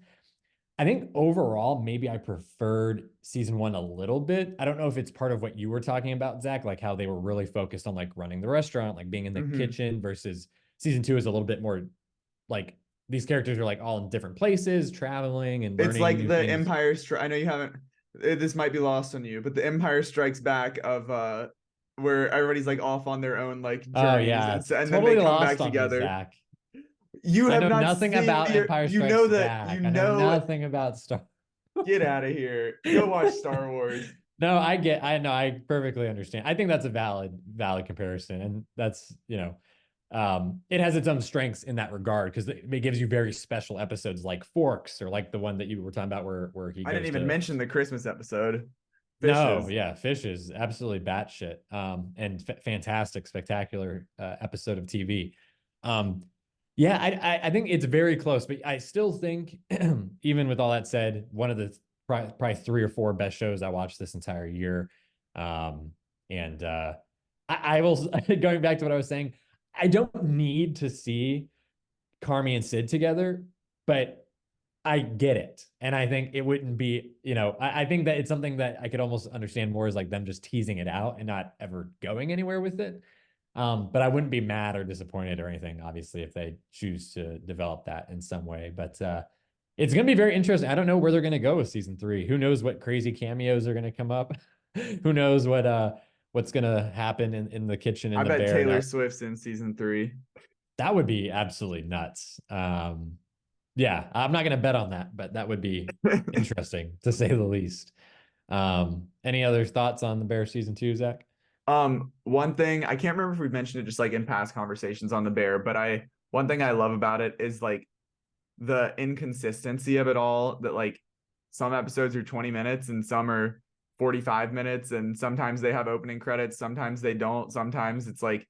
I think overall, maybe I preferred season 1 a little bit. I don't know if it's part of what you were talking about, Zach, like how they were really focused on like running the restaurant, like being in the kitchen, versus season 2 is a little bit more like these characters are like all in different places, traveling and learning. It's like the things. Empire I know you haven't, this might be lost on you, but the Empire Strikes Back of where everybody's like off on their own like journeys, and totally then they come back on together. Me, Zach. You have I know not nothing seen about Empire Strikes you know that Back. you I know nothing about Star. Get out of here. Go watch Star Wars. No, I know, I perfectly understand. I think that's a valid comparison, and that's it has its own strengths in that regard, because it gives you very special episodes like Forks, or like the one that you were talking about where he. I didn't even mention the Christmas episode. Fishes. No, yeah, Fishes, absolutely batshit, and fantastic, spectacular episode of TV. Yeah, I think it's very close, but I still think, even with all that said, one of the probably 3 or 4 best shows I watched this entire year. I will, going back to what I was saying, I don't need to see Carmy and Sid together, but I get it. And I think it wouldn't be, I think that it's something that I could almost understand more as like them just teasing it out and not ever going anywhere with it. But I wouldn't be mad or disappointed or anything, obviously, if they choose to develop that in some way. But it's going to be very interesting. I don't know where they're going to go with season 3. Who knows what crazy cameos are going to come up? Who knows what's going to happen in the kitchen? I bet Taylor Swift's in season 3. That would be absolutely nuts. Yeah, I'm not going to bet on that, but that would be interesting to say the least. Any other thoughts on the Bear season 2, Zach? One thing, I can't remember if we mentioned it just like in past conversations on the Bear, but one thing I love about it is like the inconsistency of it all, that like some episodes are 20 minutes and some are 45 minutes, and sometimes they have opening credits, sometimes they don't, sometimes it's like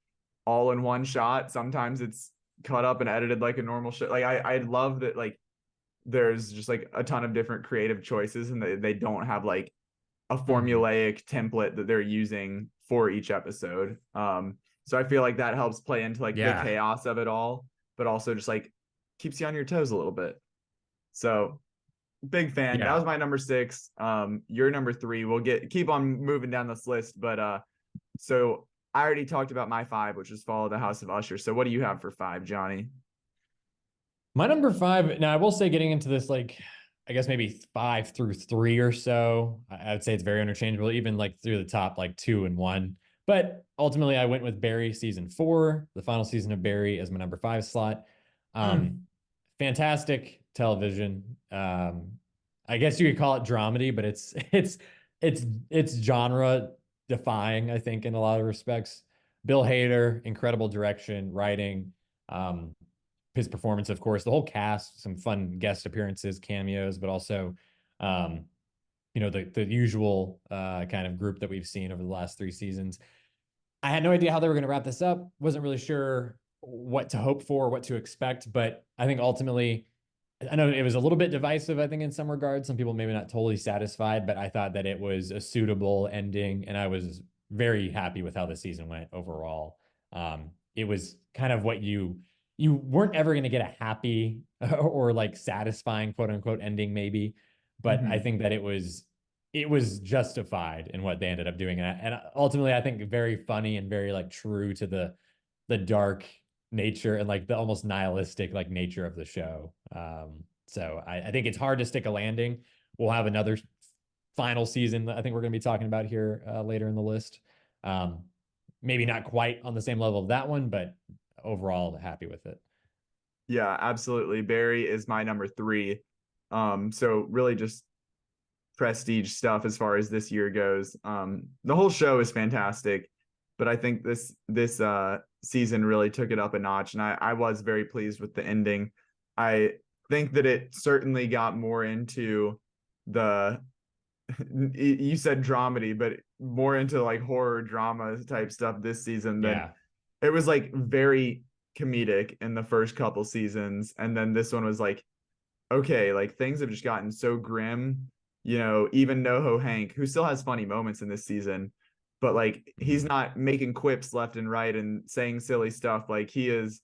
all in one shot, sometimes it's cut up and edited like a normal show. Like I love that, like there's just like a ton of different creative choices, and they don't have like a formulaic template that they're using for each episode. So I feel like that helps play into like the chaos of it all, but also just like keeps you on your toes a little bit. So big fan. That Yeah. was my number 6. Your number 3. We'll keep on moving down this list, but so I already talked about my 5, which is Follow the House of Usher. So what do you have for 5, Johnny? My number 5, now I will say getting into this, like, I guess maybe 5 through 3 or so, I would say it's very interchangeable, even like through the top, like 2 and 1. But ultimately, I went with Barry season 4, the final season of Barry, as my number 5 slot. Mm. Fantastic television. I guess you could call it dramedy, but it's genre defying, I think, in a lot of respects. Bill Hader, incredible direction, writing. Um, his performance, of course, the whole cast, some fun guest appearances, cameos, but also, um, the usual kind of group that we've seen over the last 3 seasons. I had no idea how they were going to wrap this up. Wasn't really sure what to hope for, what to expect, but I think ultimately, I know it was a little bit divisive, I think, in some regards. Some people maybe not totally satisfied, but I thought that it was a suitable ending, and I was very happy with how the season went overall. It was kind of what you weren't ever going to get a happy or like satisfying quote unquote ending, maybe, but I Mhm. think that it was justified in what they ended up doing, and ultimately, I think very funny and very like true to the dark nature and like the almost nihilistic like nature of the show. So I think it's hard to stick a landing. We'll have another final season that I think we're going to be talking about here later in the list. Um, Maybe not quite on the same level of that one, but overall happy with it. Yeah, absolutely. Barry is my number 3. So really just prestige stuff as far as this year goes. The whole show is fantastic, but I think this season really took it up a notch, and I was very pleased with the ending. I think that it certainly got more into the you said dramedy, but more into like horror drama type stuff this season than Yeah. it was like very comedic in the first couple seasons, and then this one was like, okay, like things have just gotten so grim. Even NoHo Hank, who still has funny moments in this season, but like he's Mhm. not making quips left and right and saying silly stuff. Like he is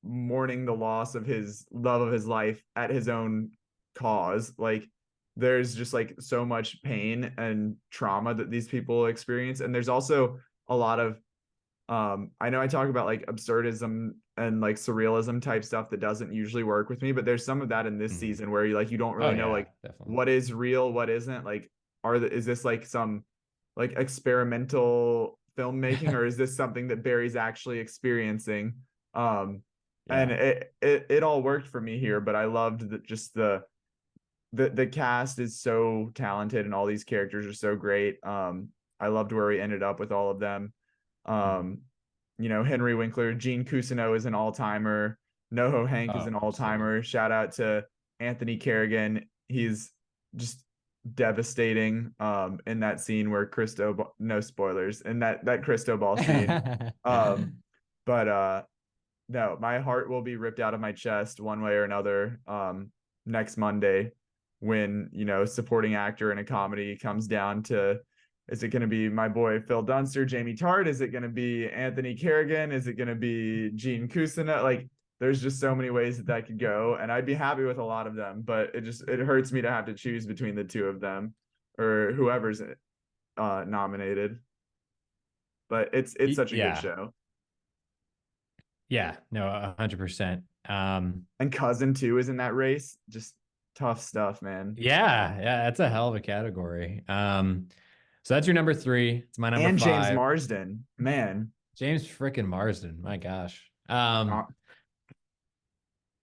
mourning the loss of his love of his life at his own cause. Like there's just like so much pain and trauma that these people experience. And there's also a lot of I know I talk about like absurdism and like surrealism type stuff that doesn't usually work with me, but there's some of that in this Mhm. season where you don't Oh really know yeah, like definitely. what is real, what isn't. Like is this like some like experimental filmmaking, or is this something that Barry's actually experiencing? Um and Yeah. it all worked for me here, but I loved that just the cast is so talented and all these characters are so great. I loved where we ended up with all of them. Mhm. Um, Henry Winkler, Gene Cousineau is an all-timer. NoHo Hank is Oh, an absolutely. all-timer. Shout out to Anthony Kerrigan. He's just devastating in that scene where Christo, no spoilers, in that Christo ball scene. Um, but no, my heart will be ripped out of my chest one way or another next Monday when, supporting actor in a comedy comes down to, is it going to be my boy Phil Dunster, Jamie Tart? Is it going to be Anthony Kerrigan? Is it going to be Gene Kusina? Like, there's just so many ways that could go, and I'd be happy with a lot of them, but it hurts me to have to choose between the two of them or whoever's nominated. But it's such a good Yeah. show. Yeah. No, 100%. And Cousin too is in that race. Just tough stuff, man. Yeah, yeah, that's a hell of a category. So that's your number 3. It's my number And James 5. Marsden, man. James frickin' Marsden. My gosh. Uh,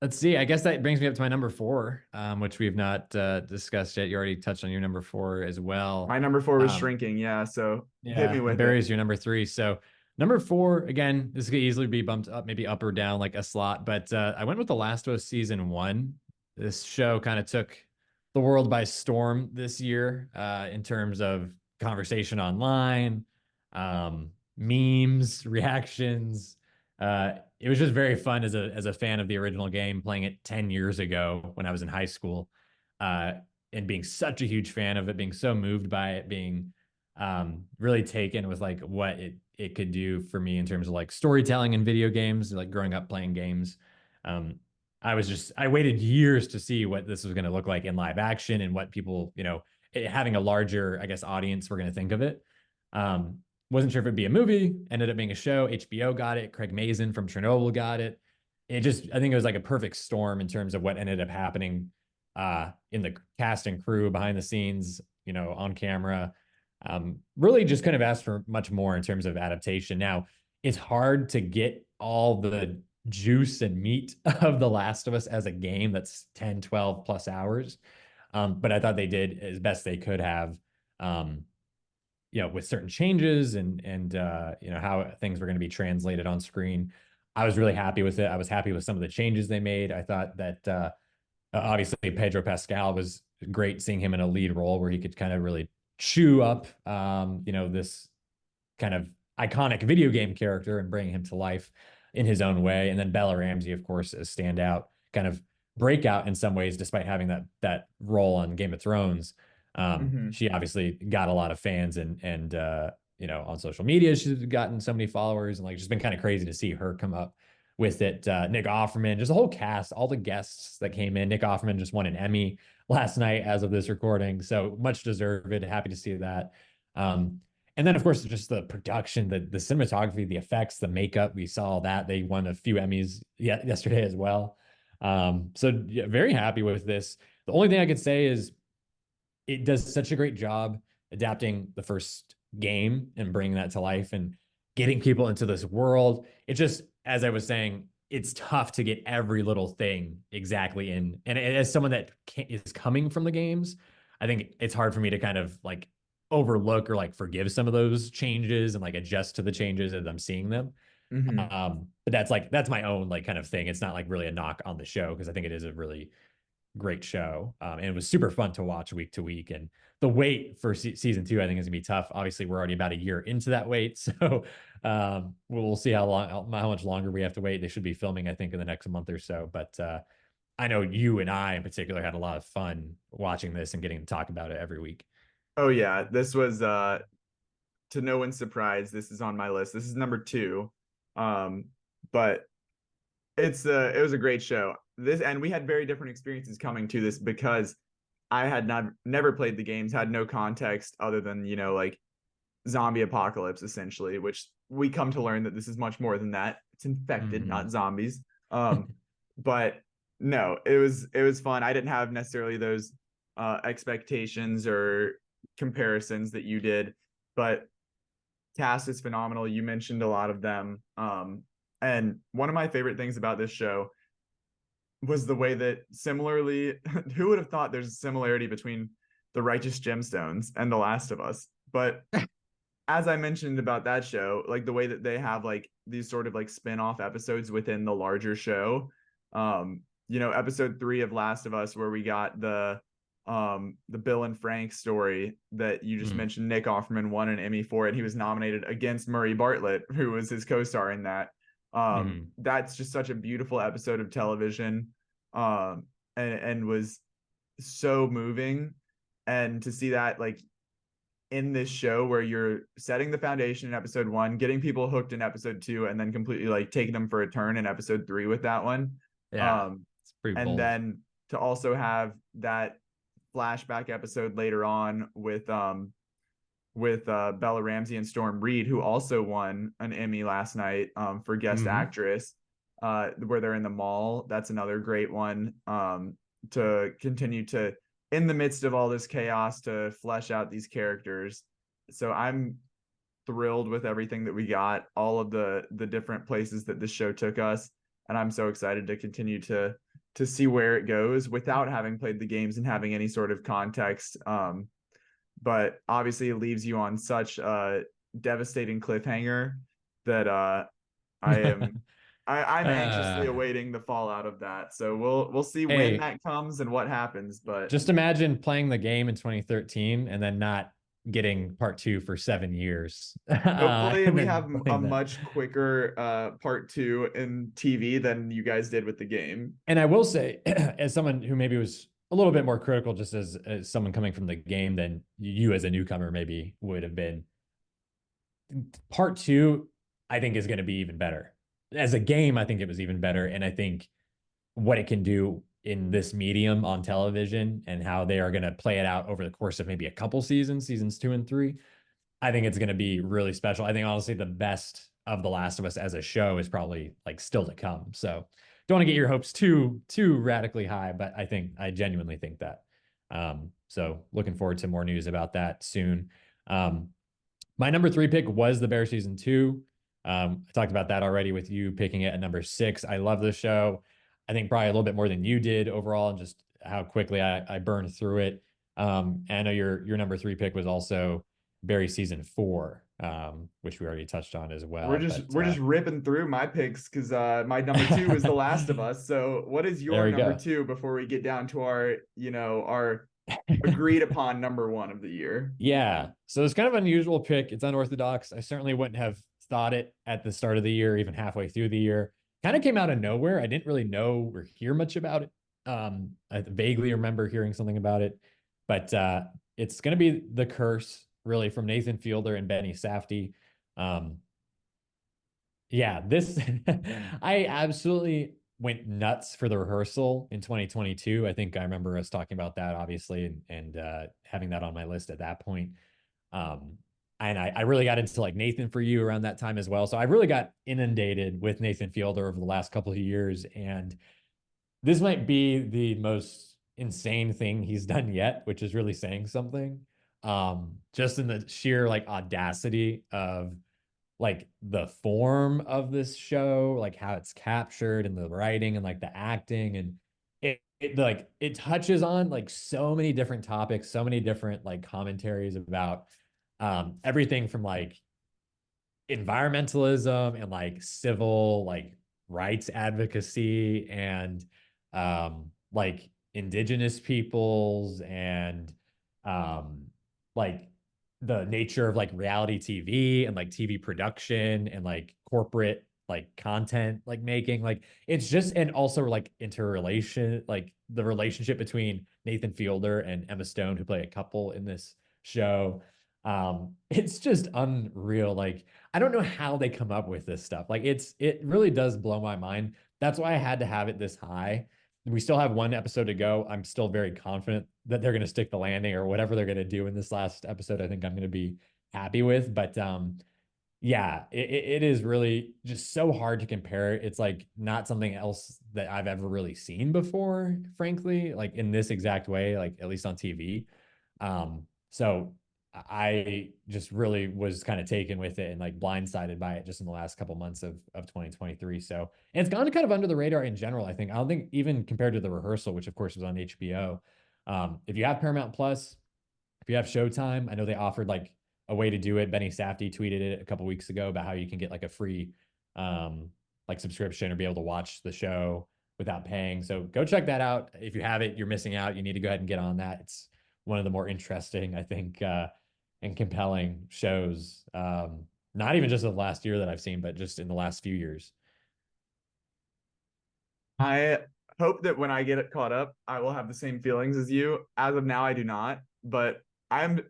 Let's see. I guess that brings me up to my number 4, which we've not discussed yet. You already touched on your number 4 as well. my number 4 was Um, Shrinking, yeah. So hit me yeah, and with it. Barry's your number 3. So number 4, again, this could easily be bumped up, maybe up or down like a slot, but I went with The Last of Us season 1. This show kind of took the world by storm this year in terms of conversation online, memes, reactions. It was just very fun as a fan of the original game, playing it 10 years ago when I was in high school, uh, and being such a huge fan of it, being so moved by it, being really taken with like what it could do for me in terms of like storytelling in video games, like growing up playing games. Um, I waited years to see what this was going to look like in live action and what people, having a larger, I guess, audience were going to think of it. Wasn't sure if it'd be a movie, ended up being a show. HBO got it. Craig Mazin from Chernobyl got it. I think it was like a perfect storm in terms of what ended up happening in the cast and crew behind the scenes, on camera. Really just kind of asked for much more in terms of adaptation. Now, it's hard to get all the juice and meat of The Last of Us as a game that's 10, 12 plus hours. But I thought they did as best they could have, with certain changes and how things were going to be translated on screen. I was really happy with it. I was happy with some of the changes they made. I thought that obviously Pedro Pascal was great, seeing him in a lead role where he could kind of really chew up, this kind of iconic video game character and bring him to life in his own way. And then Bella Ramsey, of course, a standout kind of breakout in some ways, despite having that role on Game of Thrones. She obviously got a lot of fans and on social media, she's gotten so many followers, and like just been kind of crazy to see her come up with it. Nick Offerman, just the whole cast, all the guests that came in. Nick Offerman just won an Emmy last night as of this recording, so much deserved. Happy to see that. And then, of course, just the production, the cinematography, the effects, the makeup. We saw that they won a few Emmys yesterday as well. So yeah, very happy with this. The only thing I could say is it does such a great job adapting the first game and bringing that to life and getting people into this world. It just, as I was saying, it's tough to get every little thing exactly in. And as someone that is coming from the games, I think it's hard for me to kind of like overlook or like forgive some of those changes and like adjust to the changes as I'm seeing them. But that's my own like kind of thing. It's not like really a knock on the show, because I think it is a really great show. And it was super fun to watch week to week. And the wait for season 2, I think, is gonna be tough. Obviously, we're already about a year into that wait, so we'll see how much longer we have to wait. They should be filming, I think, in the next month or so. But I know you and I, in particular, had a lot of fun watching this and getting to talk about it every week. Oh yeah, this was to no one's surprise, this is on my list. This is number 2. But it was a great show. And we had very different experiences coming to this, because I had never played the games, had no context other than, like zombie apocalypse essentially, which we come to learn that this is much more than that. It's infected, not zombies. But no, it was fun. I didn't have necessarily those expectations or comparisons that you did, but cast is phenomenal. You mentioned a lot of them. And one of my favorite things about this show was the way that, similarly, who would have thought there's a similarity between The Righteous Gemstones and The Last of Us? But as I mentioned about that show, like the way that they have like these sort of like spin-off episodes within the larger show. Episode 3 of Last of Us, where we got the Bill and Frank story that you just mentioned. Nick Offerman won an Emmy for it. He was nominated against Murray Bartlett, who was his co-star in that. That's just such a beautiful episode of television, and was so moving. And to see that like in this show, where you're setting the foundation in episode 1, getting people hooked in episode 2, and then completely like taking them for a turn in episode 3 with that one. It's pretty bold. And then to also have that flashback episode later on with Bella Ramsey and Storm Reed, who also won an Emmy last night for guest actress, where they're in the mall. That's another great one, to continue to, in the midst of all this chaos, to flesh out these characters. So I'm thrilled with everything that we got, all of the different places that this show took us. And I'm so excited to continue to see where it goes without having played the games and having any sort of context. But obviously it leaves you on such a devastating cliffhanger that I'm anxiously awaiting the fallout of that. So we'll see when that comes and what happens. But just imagine playing the game in 2013 and then not getting part 2 for 7 years. Hopefully we have a much quicker part 2 in TV than you guys did with the game. And I will say, as someone who maybe was a little bit more critical, just as someone coming from the game than you as a newcomer maybe would have been, part 2, I think, is going to be even better. As a game, I think it was even better. And I think what it can do in this medium on television and how they are going to play it out over the course of maybe a couple seasons, seasons 2 and 3. I think it's going to be really special. I think honestly, the best of The Last of Us as a show is probably like still to come. So don't want to get your hopes too radically high, but I genuinely think that. So looking forward to more news about that soon. My number 3 pick was The Bear season 2. I talked about that already with you picking it at number 6. I love the show. I think probably a little bit more than you did overall, and just how quickly I burned through it. And I know your number 3 pick was also Barry season 4, which we already touched on as well. We're just ripping through my picks because my number 2 is The Last of Us. So what is your number 2 before we get down to our agreed upon number 1 of the year? Yeah. So it's kind of an unusual pick. It's unorthodox. I certainly wouldn't have thought it at the start of the year, even halfway through the year. Kind of came out of nowhere. I didn't really know or hear much about it. I vaguely remember hearing something about it, but it's going to be The Curse, really, from Nathan Fielder and Benny Safdie. Yeah, this I absolutely went nuts for the rehearsal in 2022. I think I remember us talking about that, obviously, and having that on my list at that point. And I really got into like Nathan For You around that time as well. So I really got inundated with Nathan Fielder over the last couple of years. And this might be the most insane thing he's done yet, which is really saying something. Just in the sheer like audacity of like the form of this show, like how it's captured and the writing and like the acting, and it touches on like so many different topics, so many different like commentaries about everything from like environmentalism and like civil like rights advocacy and like indigenous peoples and like the nature of like reality TV and like TV production and like corporate like content like making, like it's just, and also like interrelation, like the relationship between Nathan Fielder and Emma Stone, who play a couple in this show. It's just unreal. Like I don't know how they come up with this stuff. Like it really does blow my mind. That's why I had to have it this high. We still have one episode to go. I'm still very confident that they're going to stick the landing, or whatever they're going to do in this last episode. I think I'm going to be happy with. But yeah, it is really just so hard to compare. It's like not something else that I've ever really seen before, frankly, like in this exact way, like at least on TV. So I just really was kind of taken with it and like blindsided by it just in the last couple months of 2023. So, and it's gone kind of under the radar in general. I think, I don't think even compared to The Rehearsal, which of course was on HBO. If you have Paramount Plus, if you have Showtime, I know they offered like a way to do it. Benny Safdie tweeted it a couple weeks ago about how you can get like a free like subscription or be able to watch the show without paying. So go check that out. If you have it, you're missing out. You need to go ahead and get on that. It's one of the more interesting, I think, and compelling shows. Not even just of the last year that I've seen, but just in the last few years. I hope that when I get it caught up, I will have the same feelings as you. As of now, I do not, but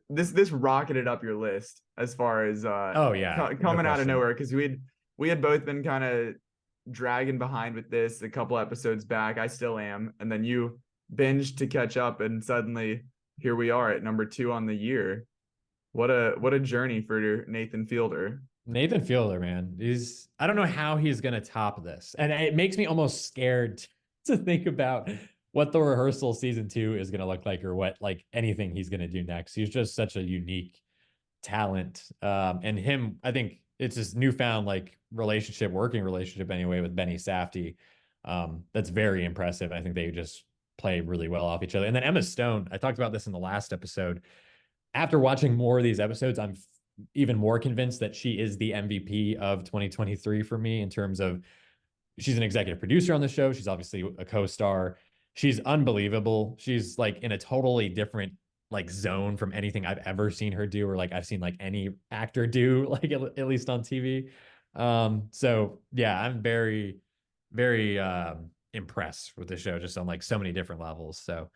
this rocketed up your list as far as Oh yeah, coming out of nowhere, because we had both been kind of dragging behind with this a couple episodes back. I still am, and then you binged to catch up, and suddenly here we are at number 2 on the year. What a journey for Nathan Fielder. Nathan Fielder, man, I don't know how he's gonna top this, and it makes me almost scared to think about what The Rehearsal season 2 is gonna look like, or what like anything he's gonna do next. He's just such a unique talent, and him, I think it's this newfound like working relationship anyway, with Benny Safdie. That's very impressive. I think they just play really well off each other. And then Emma Stone, I talked about this in the last episode. After watching more of these episodes, I'm even more convinced that she is the MVP of 2023 for me, in terms of she's an executive producer on the show. She's obviously a co-star. She's unbelievable. She's like in a totally different like zone from anything I've ever seen her do, or like I've seen like any actor do, like at least on TV. So yeah, I'm very, very impressed with the show, just on like so many different levels. So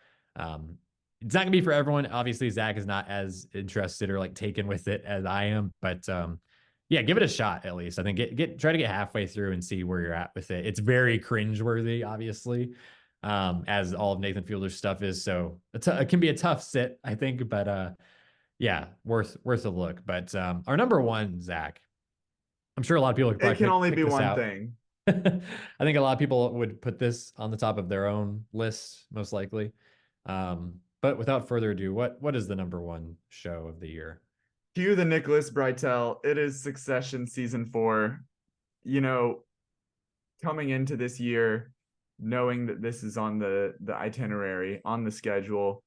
it's not gonna be for everyone. Obviously, Zach is not as interested or like taken with it as I am, but Yeah, give it a shot at least. I think try to get halfway through and see where you're at with it. It's very cringeworthy, obviously, as all of Nathan Fielder's stuff is. So it can be a tough sit, I think, but yeah, worth a look. But our number one, Zach, I'm sure a lot of people could It probably can only pick be this one out. thing. I think a lot of people would put this on the top of their own lists, most likely. But without further ado, what is the number one show of the year? Cue the Nicholas Breitel. It is Succession season 4. You know, coming into this year, knowing that this is on the itinerary, on the schedule,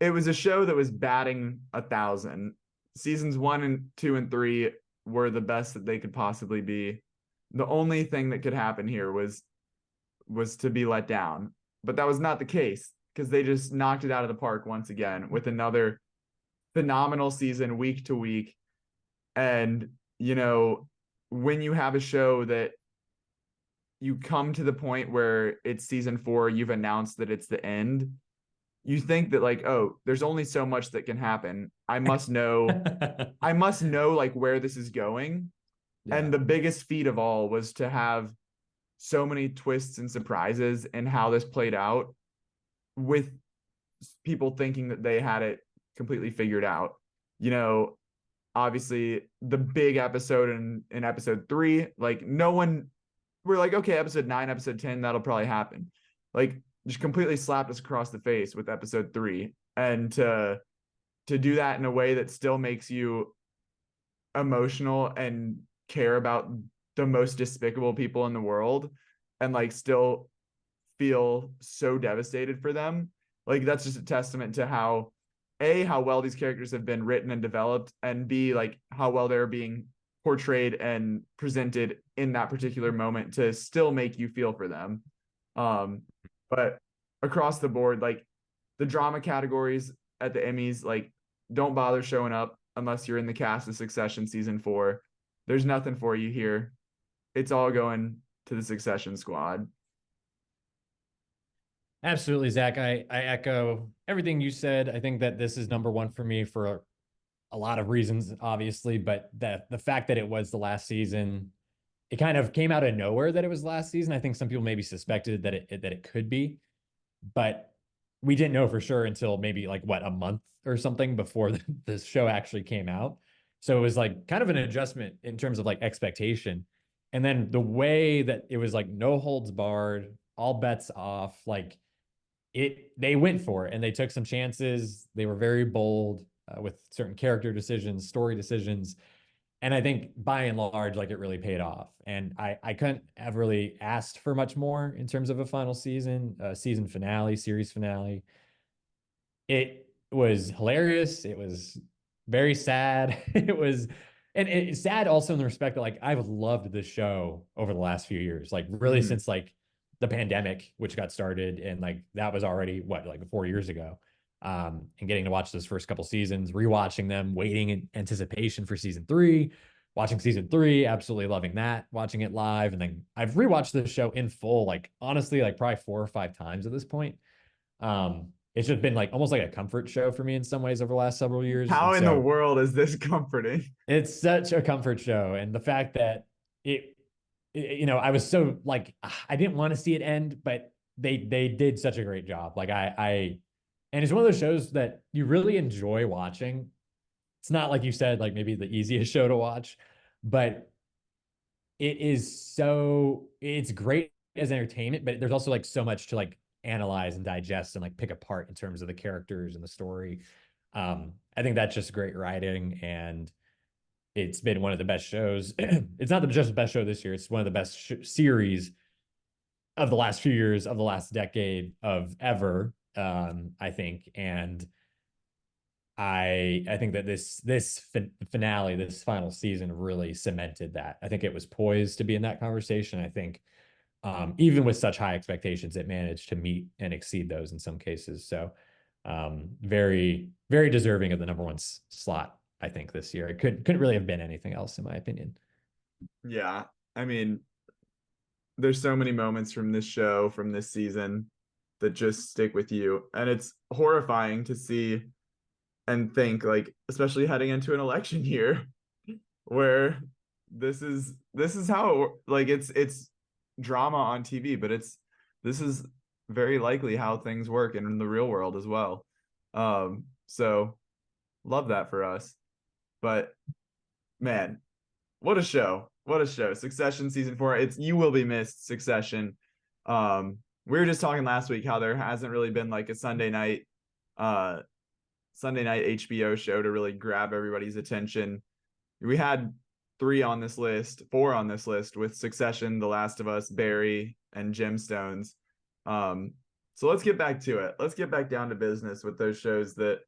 it was a show that was batting 1,000. Seasons 1 and 2 and 3 were the best that they could possibly be. The only thing that could happen here was to be let down, but that was not the case because they just knocked it out of the park once again with another phenomenal season week to week. And you know, when you have a show that you come to the point where it's season 4, you've announced that it's the end, you think that like, oh, there's only so much that can happen. I must know like where this is going. Yeah. And the biggest feat of all was to have so many twists and surprises in how this played out, with people thinking that they had it completely figured out. You know, obviously the big episode in episode 3, like no one, we're like, okay, episode 9, episode 10, that'll probably happen. Like just completely slapped us across the face with episode 3. And to do that in a way that still makes you emotional and care about the most despicable people in the world, and like still feel so devastated for them, like that's just a testament to how well these characters have been written and developed, and B, like how well they're being portrayed and presented in that particular moment to still make you feel for them. But across the board, like the drama categories at the Emmys, like don't bother showing up unless you're in the cast of Succession season 4. There's nothing for you here. It's all going to the Succession squad. Absolutely, Zach. I echo everything you said. I think that this is number one for me for a lot of reasons, obviously, but the fact that it was the last season, it kind of came out of nowhere that it was last season. I think some people maybe suspected that it could be, but we didn't know for sure until maybe like a month or something before the show actually came out. So it was like kind of an adjustment in terms of like expectation. And then the way that it was like no holds barred, all bets off, like they went for it and they took some chances. They were very bold with certain character decisions, story decisions. And I think by and large, like it really paid off. And I couldn't have really asked for much more in terms of a final season, season finale, series finale. It was hilarious. It was very sad. It was, and it's sad also in the respect that like I've loved this show over the last few years, like really since like the pandemic, which got started, and like that was already like 4 years ago. And getting to watch those first couple seasons, rewatching them, waiting in anticipation for season 3, watching season 3, absolutely loving that, watching it live. And then I've rewatched the show in full, like honestly, like probably 4 or 5 times at this point. It's just been like almost like a comfort show for me in some ways over the last several years. How in the world is this comforting? It's such a comfort show. And the fact that you know, I was so like, I didn't want to see it end, but they did such a great job. Like and it's one of those shows that you really enjoy watching. It's not like you said, like maybe the easiest show to watch, but it's great as entertainment, but there's also like so much to like analyze and digest and like pick apart in terms of the characters and the story. I think that's just great writing, and it's been one of the best shows. It's not just the best show this year. It's one of the best series of the last few years, of the last decade, of ever. I think, and I think that this finale, this final season, really cemented that. I think it was poised to be in that conversation. I think even with such high expectations, it managed to meet and exceed those in some cases. So very, very deserving of the number one slot, I think, this year. It couldn't really have been anything else, in my opinion. Yeah, I mean, there's so many moments from this show, from this season, that just stick with you, and it's horrifying to see and think, like, especially heading into an election year, where this is how like it's drama on TV, but this is very likely how things work in the real world as well. So love that for us. But man, what a show. What a show. Succession season 4. It's You Will Be Missed, Succession. We were just talking last week how there hasn't really been like a Sunday night HBO show to really grab everybody's attention. We had 4 on this list with Succession, The Last of Us, Barry, and Gemstones. So let's get back to it. Let's get back down to business with those shows that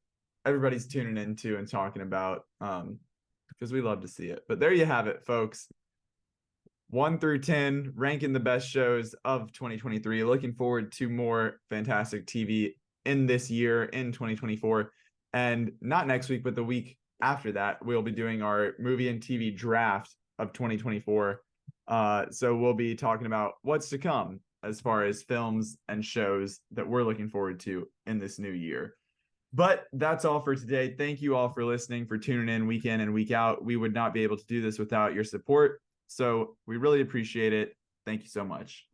everybody's tuning into and talking about, because we love to see it. But there you have it, folks. 1 through 10, ranking the best shows of 2023. Looking forward to more fantastic TV in this year, in 2024. And not next week, but the week after that, we'll be doing our movie and TV draft of 2024. So we'll be talking about what's to come as far as films and shows that we're looking forward to in this new year. But that's all for today. Thank you all for listening, for tuning in week in and week out. We would not be able to do this without your support. So we really appreciate it. Thank you so much.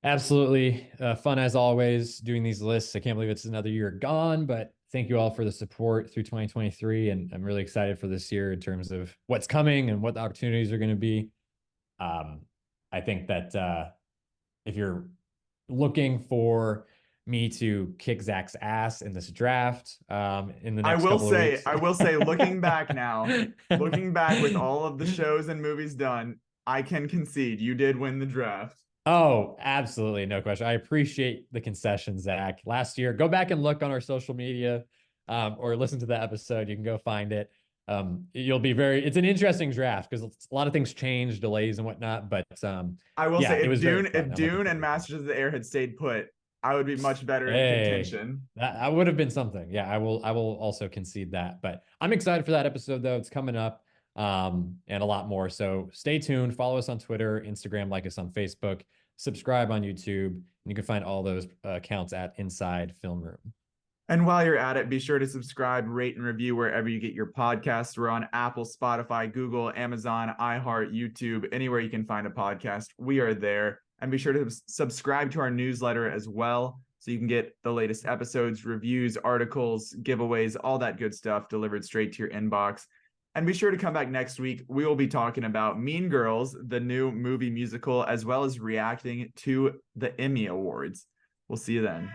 Absolutely. Fun as always doing these lists. I can't believe it's another year gone, but thank you all for the support through 2023. And I'm really excited for this year in terms of what's coming and what the opportunities are going to be. I think that if you're looking for me to kick Zach's ass in this draft in the next couple of weeks. I will say, looking back with all of the shows and movies done, I can concede you did win the draft. Oh, absolutely. No question. I appreciate the concession, Zach. Last year, go back and look on our social media or listen to the episode. You can go find it. It's an interesting draft because a lot of things change, delays and whatnot. But I will say, if Dune and Masters of the Air had stayed put, I would be much better in contention. That would have been something. Yeah, I will also concede that. But I'm excited for that episode, though. It's coming up and a lot more. So stay tuned. Follow us on Twitter, Instagram, like us on Facebook, subscribe on YouTube, and you can find all those accounts at Inside Film Room. And while you're at it, be sure to subscribe, rate, and review wherever you get your podcasts. We're on Apple, Spotify, Google, Amazon, iHeart, YouTube, anywhere you can find a podcast. We are there. And be sure to subscribe to our newsletter as well, so you can get the latest episodes, reviews, articles, giveaways, all that good stuff delivered straight to your inbox. And be sure to come back next week. We will be talking about Mean Girls, the new movie musical, as well as reacting to the Emmy Awards. We'll see you then.